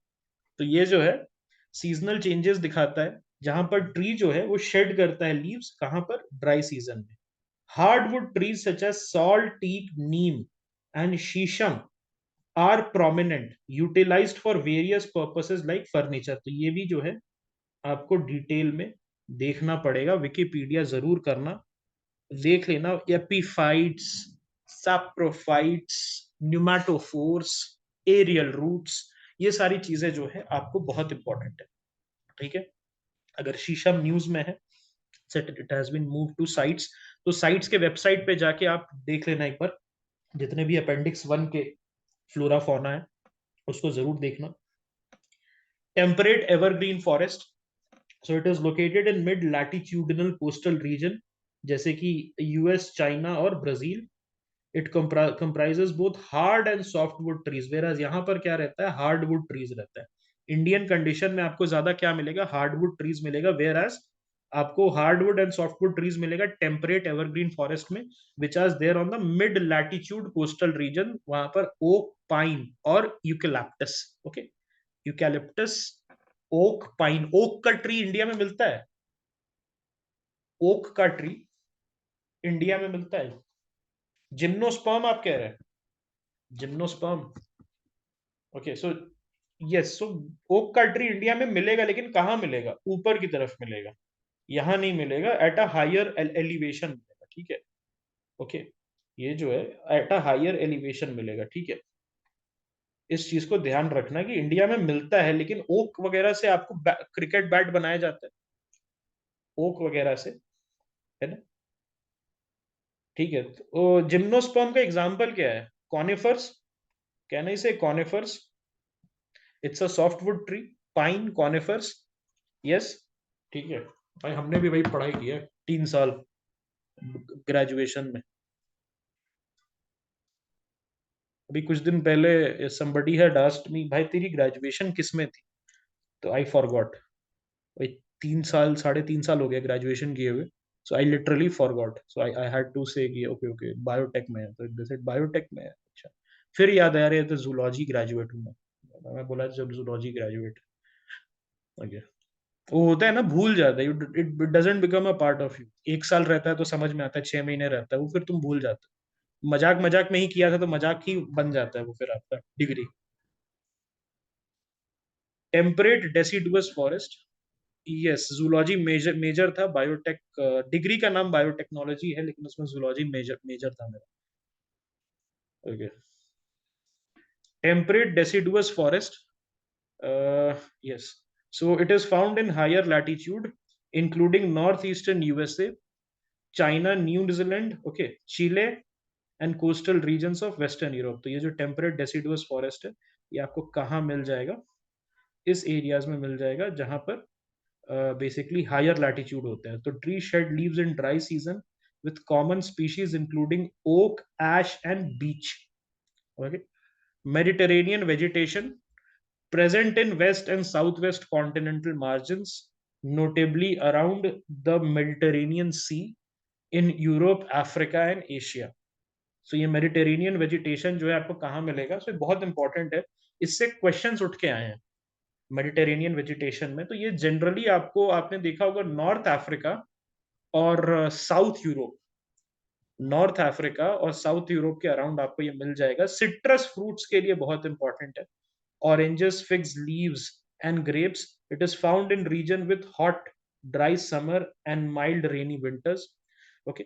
तो ये जो है सीजनल चेंजेस दिखाता है, जहां पर ट्री जो है वो शेड करता है लीव्स, कहां पर? ड्राई सीजन में। Hardwood trees such as salt, teak, neem and sheesham are prominent, utilized for various purposes like furniture. तो ये भी जो है आपको डिटेल में देखना पड़ेगा, विकिपीडिया जरूर करना, देख लेना। Epiphytes, saprophytes, pneumatophores, aerial roots, ये सारी चीजें जो है आपको बहुत इंपॉर्टेंट है, ठीक है। अगर शीशम न्यूज में है, it has been move to CITES, तो साइट्स के वेबसाइट पे जाके आप देख लेना एक बार, जितने भी अपेंडिक्स 1 के फ्लोरा फौना है उसको जरूर देखना। Temperate evergreen forest, so it is located in mid latitudinal coastal region, जैसे कि यूएस, चाइना और Brazil. It comprises both hard and softwood trees, whereas यहाँ पर क्या रहता है, hardwood trees रहता है. इंडियन कंडीशन में आपको ज्यादा क्या मिलेगा, हार्डवुड ट्रीज मिलेगा, whereas आपको हार्डवुड एंड सॉफ्टवुड ट्रीज मिलेगा टेम्परेट एवरग्रीन फॉरेस्ट में, which are there on the mid latitude coastal region. वहां पर ओक, पाइन और eucalyptus. Okay, eucalyptus, oak, pine. Oak का ट्री इंडिया में मिलता है, ओक का ट्री इंडिया में मिलता है. जिम्नोस्पर्म आप कह रहे हैं, जिम्नोस्पर्म. ओके, सो यस, सो ओक का ट्री इंडिया में मिलेगा, लेकिन कहाँ मिलेगा, ऊपर की तरफ मिलेगा, यहां नहीं मिलेगा. एट अ हायर एलिवेशन मिलेगा. ठीक है, ओके, ये जो है एट अ हायर एलिवेशन मिलेगा. ठीक है, इस चीज को ध्यान रखना कि इंडिया में मिलता है, लेकिन ओक वगैरह से आपको क्रिकेट बैट बनाया जाता है, ओक वगैरह से, है ना. ठीक है, तो जिम्नोस्पर्म का एग्जांपल क्या है, कॉनिफर्स. कैन आई से conifers? It's a softwood tree. Pine, conifers. Yes. ठीक है भाई, हमने भी वही पढ़ाई की है 3 साल ग्रेजुएशन में. अभी कुछ दिन पहले somebody had asked me, भाई तेरी ग्रेजुएशन किस में थी, तो आई फॉरगॉट. भाई 3 साल, 3.5 साल हो गया ग्रेजुएशन किए हुए. So I literally forgot. So I had to say कि ओके ओके बायोटेक में है, तो दे सेड बायोटेक में है. अच्छा, फिर याद आया, रहे तो जूलॉजी ग्रेजुएट हूँ मैं बोला जब जूलॉजी ग्रेजुएट. ओके, वो होता है ना, भूल जाता है, it doesn't become a part of you. 1 साल रहता है तो समझ में आता है, 6 महीने रहता है वो, फिर तुम भूल जाते हो. मजाक मजाक में ही किया था, तो मजाक ही बन जाता है वो फिर आपका degree. Temperate deciduous forest. Yes, zoology major major था. बायोटेक डिग्री का नाम बायोटेक्नोलॉजी है, लेकिन उसमें जूलॉजी मेजर मेजर था मेरा. Okay, temperate deciduous forest. Yes, so it is found in higher latitude including north eastern USA, China, New Zealand, okay, Chile and coastal regions of western Europe. तो ये जो टेम्परेट डेसिडुअस फॉरेस्ट है, ये आपको कहाँ मिल जाएगा, इस एरियाज में मिल जाएगा जहां पर basically higher latitude होते हैं. तो tree shed leaves in dry season with common species including oak, ash and beech. Okay, Mediterranean vegetation present in west and southwest continental margins, notably around the Mediterranean Sea in Europe, Africa and Asia. So ये Mediterranean vegetation जो है आपको कहाँ मिलेगा, so बहुत important है, इससे questions उठ के आए हैं मेडिटेरेनियन वेजिटेशन में. तो ये जनरली आपको, आपने देखा होगा नॉर्थ अफ्रीका और साउथ यूरोप, नॉर्थ अफ्रीका और साउथ यूरोप के अराउंड आपको ये मिल जाएगा. सिट्रस फ्रूट्स के लिए बहुत इंपॉर्टेंट है. Oranges, figs, leaves and grapes. It is found in region with hot dry summer and mild rainy winters. Okay,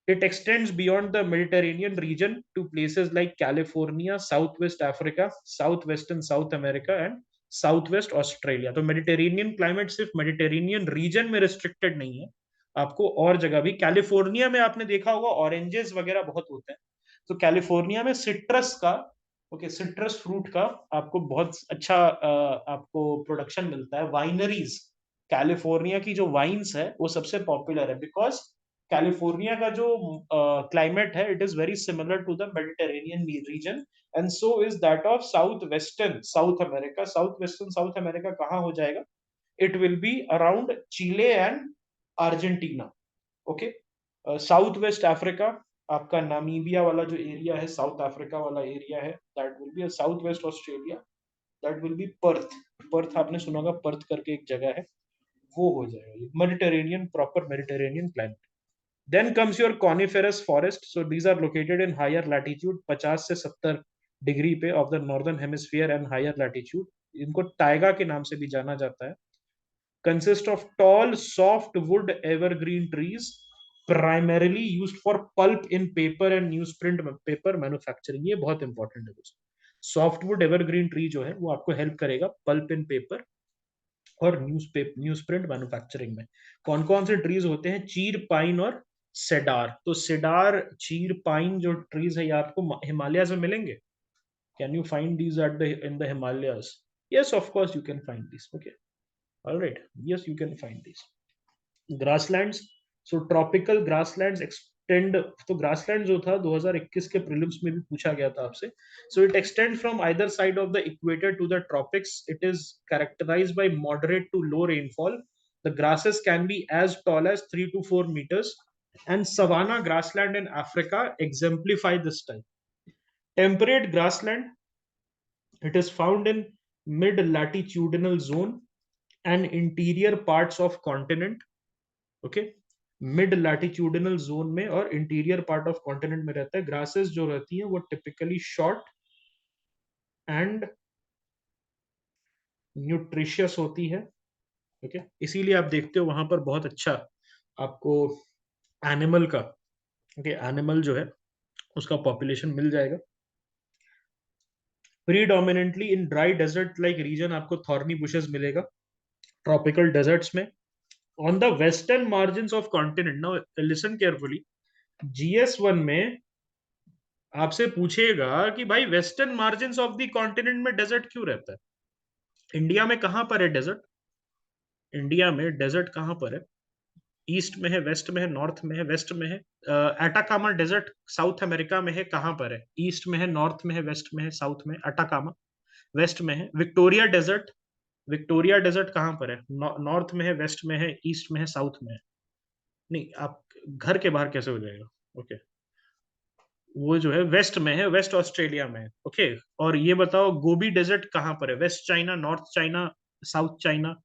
it extends beyond the Mediterranean region to places like California, Southwest Africa, Southwestern South America and Southwest Australia. तो Mediterranean climate सिर्फ Mediterranean reason में restricted नहीं है, आपको और जगह भी. California में आपने देखा होगा ऑरेंजेस वगैरह बहुत होते हैं, तो कैलिफोर्निया में सिट्रस का, ओके, सिट्रस फ्रूट का आपको बहुत अच्छा आपको प्रोडक्शन मिलता है. वाइनरीज, कैलिफोर्निया की जो वाइन्स है वो सबसे पॉपुलर है, बिकॉज कैलिफोर्निया का जो क्लाइमेट है, it is very similar to the Mediterranean region, and so is that of south western South America. South western South America कहाँ हो जाएगा, it will be around Chile and Argentina. Okay, south west Africa, आपका Namibia वाला जो area है, South Africa वाला area है, that will be south west Australia, that will be Perth. Perth आपने सुना होगा, पर्थ करके एक जगह है, वो हो जाएगा Mediterranean, proper Mediterranean climate. Then comes your coniferous forest. So these are located in higher latitude, 50 से 70 डिग्री पे of the northern hemisphere and higher latitude. इनको टाइगा के नाम से भी जाना जाता है. Consist of tall, soft wood evergreen trees, primarily used for pulp in paper and newsprint paper manufacturing. ये बहुत इंपॉर्टेंट है दोस्तों. सॉफ्टवुड एवरग्रीन ट्री जो है वो आपको हेल्प करेगा पल्प इन पेपर और न्यूज प्रिंट मैन्युफैक्चरिंग में. कौन कौन से ट्रीज होते हैं, चीर, पाइन और सेडार. तो सेडार, चीर, पाइन जो ट्रीज है ये आपको हिमालयाज में मिलेंगे. Can you find these at the in the Himalayas? Yes, of course you can find this. Okay, alright, yes, you can find this. Grasslands. So tropical grasslands extend, तो grassland जो था 2021 के प्रीलिम्स में भी पूछा गया था आपसे. So it extends from either side of the equator to the tropics. It is characterized by moderate to low rainfall. The grasses can be as tall as 3 to 4 meters, and savanna grassland in Africa exemplify this type. Temperate grassland, it is found in mid latitudinal zone and interior parts of continent. Okay, mid latitudinal zone में और interior part of continent में रहता है. Grasses जो रहती हैं वो typically short and nutritious होती है. ओके, इसीलिए आप देखते हो वहां पर बहुत अच्छा आपको एनिमल का, ओके, एनिमल जो है उसका पॉपुलेशन मिल जाएगा. Predominantly in dry desert like region आपको थॉर्नी बुशेस मिलेगा. ट्रॉपिकल डेजर्ट्स में on the western margins of continent. Now listen carefully. GS1 में आपसे पूछेगा कि भाई western margin of the continent में डेजर्ट क्यों रहता है. इंडिया में कहां पर है डेजर्ट? इंडिया में डेजर्ट कहां पर है? ईस्ट में है, वेस्ट में है, नॉर्थ में है, वेस्ट में है. अटाकामा डेजर्ट साउथ अमेरिका में है, कहां पर है? ईस्ट में है, नॉर्थ में है, वेस्ट में है, साउथ में. अटाकामा वेस्ट में है. विक्टोरिया डेजर्ट, विक्टोरिया डेजर्ट कहां पर है? नॉर्थ में है, वेस्ट में है, ईस्ट में है, साउथ में है. नहीं, आप घर के बाहर कैसे हो जाएगा? ओके, वो जो है वेस्ट में है, वेस्ट ऑस्ट्रेलिया में है. ओके, और ये बताओ गोबी डेजर्ट कहां पर है? West China, north China, south China,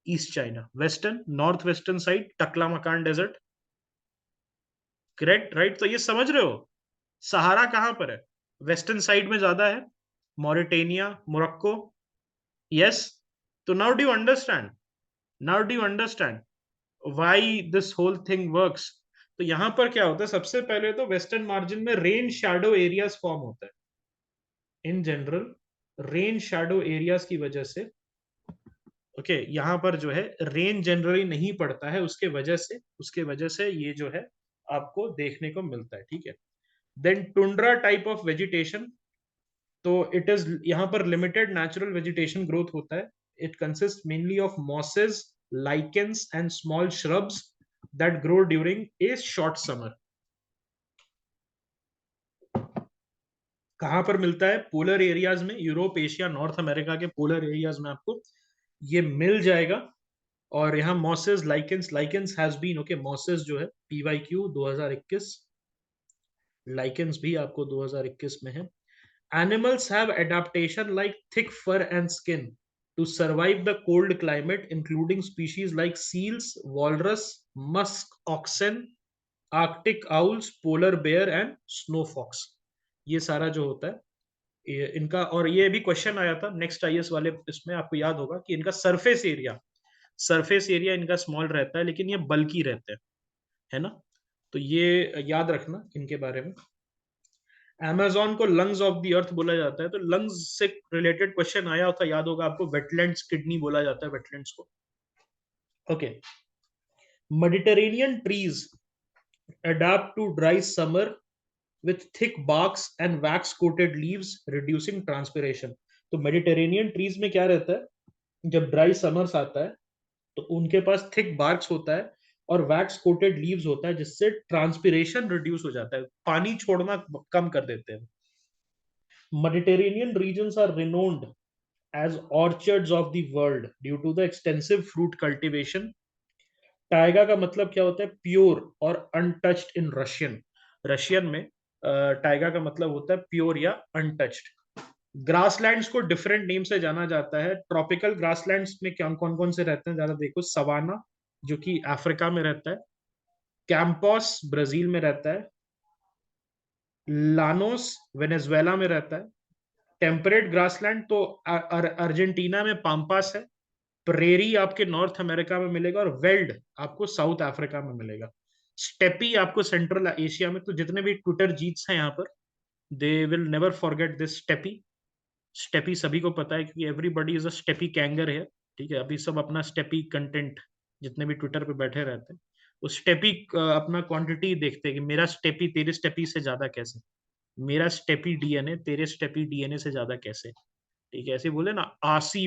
east China. Western, north western side Taklamakan desert. Correct, right. तो ये समझ रहे हो सहारा कहां पर है? वेस्टर्न साइड में ज्यादा है, मॉरिटेनिया, मोरक्को. यस. तो now do you understand, now do you understand why this whole thing works. तो यहां पर क्या होता है, सबसे पहले तो वेस्टर्न मार्जिन में रेन शैडो एरियाज फॉर्म होता है. In general rain shadow areas की वजह से, ओके, यहां पर जो है रेन जनरली नहीं पड़ता है, उसके वजह से ये जो है आपको देखने को मिलता है. ठीक है. Then tundra type of vegetation, तो इट इज यहां पर लिमिटेड नेचुरल वेजिटेशन ग्रोथ होता है. It consist mainly of mosses, lichens and small shrubs that grow during a short summer. कहां पर मिलता है? पोलर एरियाज में, यूरोप, एशिया, नॉर्थ अमेरिका के पोलर एरियाज में आपको ये मिल जाएगा. और यहाँ mosses, lichens has been, okay, mosses जो है PYQ 2021, लाइकेंस भी आपको 2021 में है. Animals have adaptation like thick fur and skin to survive the cold climate, including species like seals, walrus, musk oxen, arctic owls, polar bear and snow fox. ये सारा जो होता है इनका. और ये भी क्वेश्चन आया था नेक्स्ट IAS वाले, इसमें आपको याद होगा कि इनका सरफेस एरिया इनका स्मॉल रहता है, लेकिन ये बल्कि रहते हैं, है ना. तो ये याद रखना इनके बारे में. अमेज़न को लंग्स ऑफ द अर्थ बोला जाता है, तो लंग्स से रिलेटेड क्वेश्चन आया था, याद होगा आपको. वेटलैंड्स किडनी बोला जाता है वेटलैंड्स को. Okay. Mediterranean trees adapt to dry summer with thick barks and wax coated leaves reducing transpiration. तो मेडिटेरेनियन ट्रीज में क्या रहता है, जब ड्राई समर्स आता है तो उनके पास थिक बार्क्स होता है और वैक्स कोटेड लीव्स होता है, जिससे ट्रांसपिरेशन रिड्यूस हो जाता है, पानी छोड़ना कम कर देते हैं. Mediterranean regions are renowned as orchards of the world due to the extensive fruit cultivation. Tyga का मतलब क्या होता है? प्योर और अनटच्ड इन रशियन में टाइगा का मतलब होता है प्योर या अनटच्ड. ग्रासलैंड्स को डिफरेंट नेम से जाना जाता है. ट्रॉपिकल ग्रासलैंड्स में क्या कौन कौन से रहते हैं ज्यादा देखो. सवाना जो कि अफ्रीका में रहता है, कैंपोस ब्राजील में रहता है, लानोस वेनेजुएला में रहता है, टेम्परेट ग्रासलैंड तो अर्जेंटीना में पाम्पास है, प्रेरी आपके नॉर्थ अमेरिका में मिलेगा, और वेल्ड आपको साउथ अफ्रीका में मिलेगा. स्टेपी आपको सेंट्रल एशिया में. तो जितने भी ट्विटर जीट्स हैं यहाँ पर, they will never forget this steppe सभी को पता है, क्योंकि एवरीबॉडी इज अ स्टेपी कैंगर है. ठीक है, अभी सब अपना स्टेपी कंटेंट जितने भी ट्विटर पे बैठे रहते हैं, वो स्टेपी अपना क्वांटिटी देखते हैं कि मेरा स्टेपी तेरे स्टेपी से ज्यादा कैसे, मेरा स्टेपी DNA तेरे स्टेपी DNA से ज्यादा कैसे. ठीक है, ऐसे बोले ना, आसी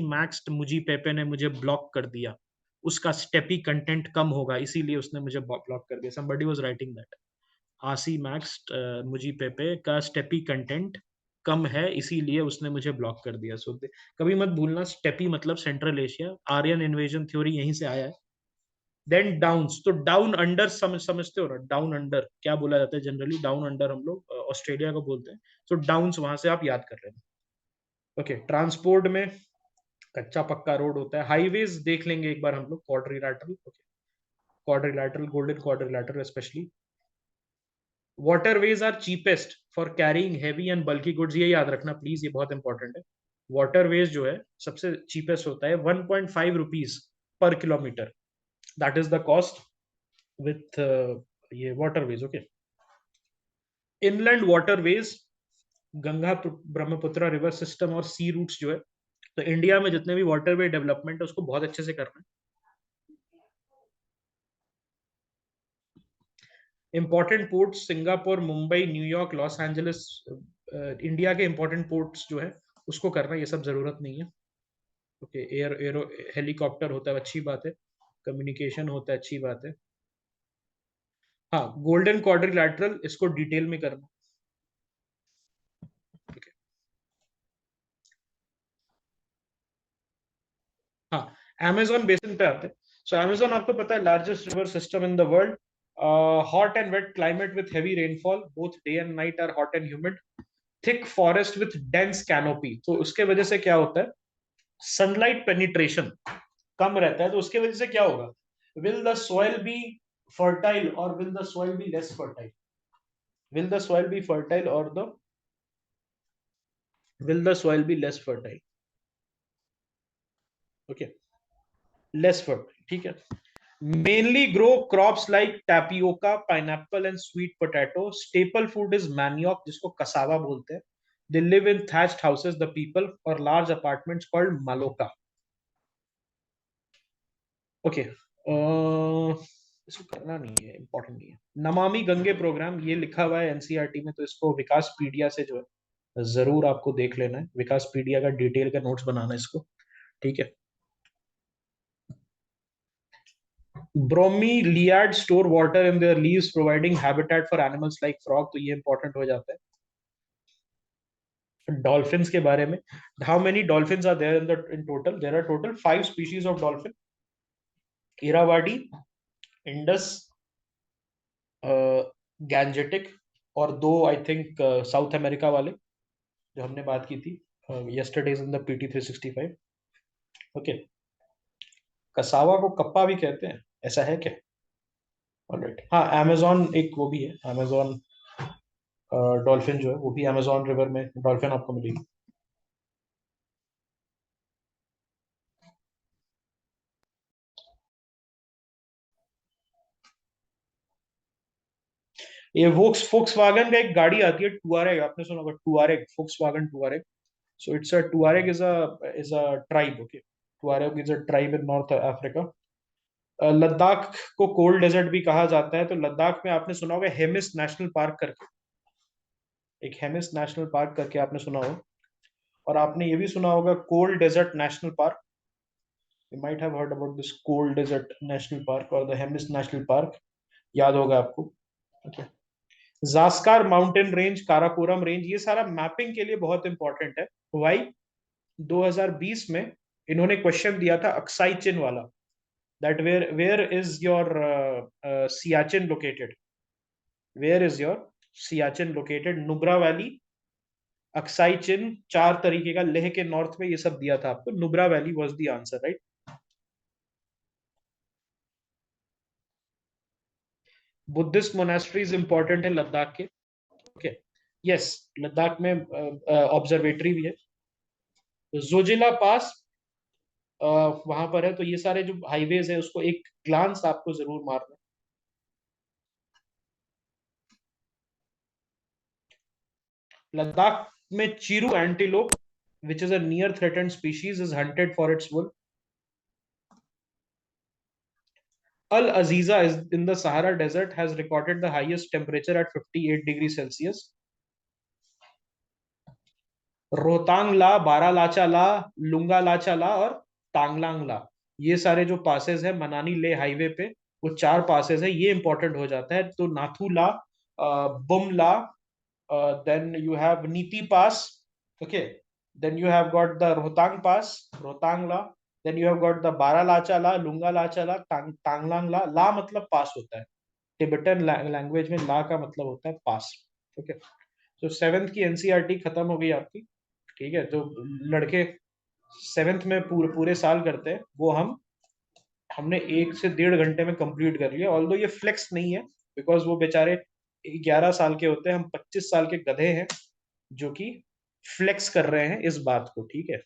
मैक्स्ड मुझी पेपे ने मुझे ब्लॉक कर दिया. उसका स्टेपी कंटेंट कम होगा, इसीलिए उसने मुझे ब्लॉक कर दिया। somebody was writing that आसी मैक्स मुजी पेपे का स्टेपी कंटेंट कम है, इसीलिए उसने मुझे ब्लॉक कर दिया। सो कभी मत भूलना, स्टेपी मतलब central Asia, Aryan invasion theory यहीं से आया है। देन डाउन्स, तो डाउन अंडर समझते हो ना, डाउन अंडर क्या बोला जाता है जनरली, डाउन अंडर हम लोग ऑस्ट्रेलिया को बोलते हैं, तो डाउन्स वहां से आप याद कर लेना। ओके, ट्रांसपोर्ट में कच्चा पक्का रोड होता है, हाईवेज देख लेंगे एक बार हम लोग, quadrilateral, okay, quadrilateral, golden quadrilateral specially. Waterways are cheapest for carrying heavy and bulky goods, ये याद रखना प्लीज, ये बहुत इंपॉर्टेंट है। वाटरवेज जो है सबसे चीपेस्ट होता है, 1.5 rupees per kilometre, that is the cost with ये waterways. Okay, inland waterways, Ganga Brahmaputra river system और सी रूट्स जो है, तो इंडिया में जितने भी वाटरवे डेवलपमेंट है उसको बहुत अच्छे से करना है। Important ports, Singapore, Mumbai, New York, Los Angeles, India के इंपॉर्टेंट पोर्ट्स जो है उसको करना, ये सब जरूरत नहीं है। ओके, एरो हेलीकॉप्टर होता है, अच्छी बात है, कम्युनिकेशन होता है, अच्छी बात है। हाँ, गोल्डन क्वाड्रिलैटरल, इसको डिटेल में करना। हाँ, अमेजोन बेसिन पे आते हैं। सो अमेजोन आपको पता है largest river system in the world, hot and wet climate with heavy rainfall, both day and night are hot and humid, thick forest with dense canopy, तो उसके वजह से क्या होता है, सनलाइट पेनिट्रेशन कम रहता है, तो उसके वजह से क्या होगा, will the soil be fertile और will the soil be less fertile, will the soil be fertile और the will the soil be less fertile? Okay, less fertile, ठीक है। mainly grow crops like tapioca, pineapple and sweet potato, staple food is manioc जिसको cassava बोलते हैं, they live in thatched houses, the people, or large apartments called maloka. Okay, इसको करना नहीं है, important नहीं है। नमामि गंगे प्रोग्राम, ये लिखा हुआ है एनसीईआरटी में, तो इसको विकास पीडिया से जो है जरूर आपको देख लेना है, विकास पीडिया का डिटेल का नोट्स बनाना है इसको, ठीक है। Bromeliad store water in their leaves providing habitat for animals like frog, तो ये इंपॉर्टेंट हो जाता है। डॉल्फिन्स के बारे में, how many dolphins are there in total, there are total 5 species of dolphin, Irrawaddy, Indus, Gangetic, और 2 आई थिंक साउथ अमेरिका वाले जो हमने बात की थी yesterday's in the PT 365। Okay, cassava को कप्पा भी कहते हैं, ऐसा है क्या? ऑलराइट, हाँ, अमेजोन एक वो भी है, अमेजोन डॉल्फिन जो है वो भी अमेजोन रिवर में डॉल्फिन आपको मिलेगी। ये वोक्सवैगन का एक गाड़ी आती है टुआरेग, आपने सुना होगा Tuareg, Volkswagen Tuareg, so it's a Tuareg is a tribe, okay, Tuareg is a tribe in North Africa. Ladakh को कोल्ड डेजर्ट भी कहा जाता है, तो लद्दाख में आपने सुना होगा हेमिस नेशनल पार्क करके, एक हेमिस नेशनल पार्क करके आपने सुना होगा, और आपने ये भी सुना होगा cold desert national park, you might have heard about this cold desert national park और द हेमिस नेशनल पार्क, याद होगा आपको, okay. Zanskar mountain range, Karakoram range, ये सारा मैपिंग के लिए बहुत इंपॉर्टेंट है। वाई, 2020 में इन्होंने क्वेश्चन दिया था अक्साई चिन वाला, that where is your Siachen located, where is your Siachen located, Nubra valley, Aksai Chin, 4 तरीके का, लेह के नॉर्थ में, ये सब दिया था आपको, Nubra valley was the answer, right. Buddhist monasteries important है लद्दाख के, ओके, यस, लद्दाख में ऑब्जर्वेटरी भी है। जोजिला पास वहां पर है, तो ये सारे जो हाईवेज है उसको एक ग्लांस आपको जरूर मारना है। लद्दाख में Chiru antelope which is a near threatened species is hunted for its wool. Al Aziza is in the Sahara desert has recorded the highest temperature at 58 degrees Celsius. Rohtang ला, बारालाचा ला, लुंगा लाचा ला और तांगलांग ला, ये सारे जो पासेस है मनाली ले हाईवे पे, वो 4 पासेस है, ये इंपॉर्टेंट हो जाता है। तो Nathula, Bumla, then you have Niti Pass, okay. Then you have got the Rohtang Pass, Rohtang La. Then you have got the Baralacha La, Lunga Lacha La, Tanglang La. La मतलब पास होता है, टिबेटन लैंग्वेज में ला का मतलब होता है पास, ओके। तो 7th की एनसीईआरटी खत्म हो गई आपकी, ठीक है। जो लड़के 7th में पूरे साल करते हैं वो हमने 1 से 1.5 घंटे में कंप्लीट कर लिया। ऑल्दो ये फ्लेक्स नहीं है, बिकॉज वो बेचारे 11 साल के होते हैं, हम 25 साल के गधे हैं जो कि फ्लेक्स कर रहे हैं इस बात को, ठीक है।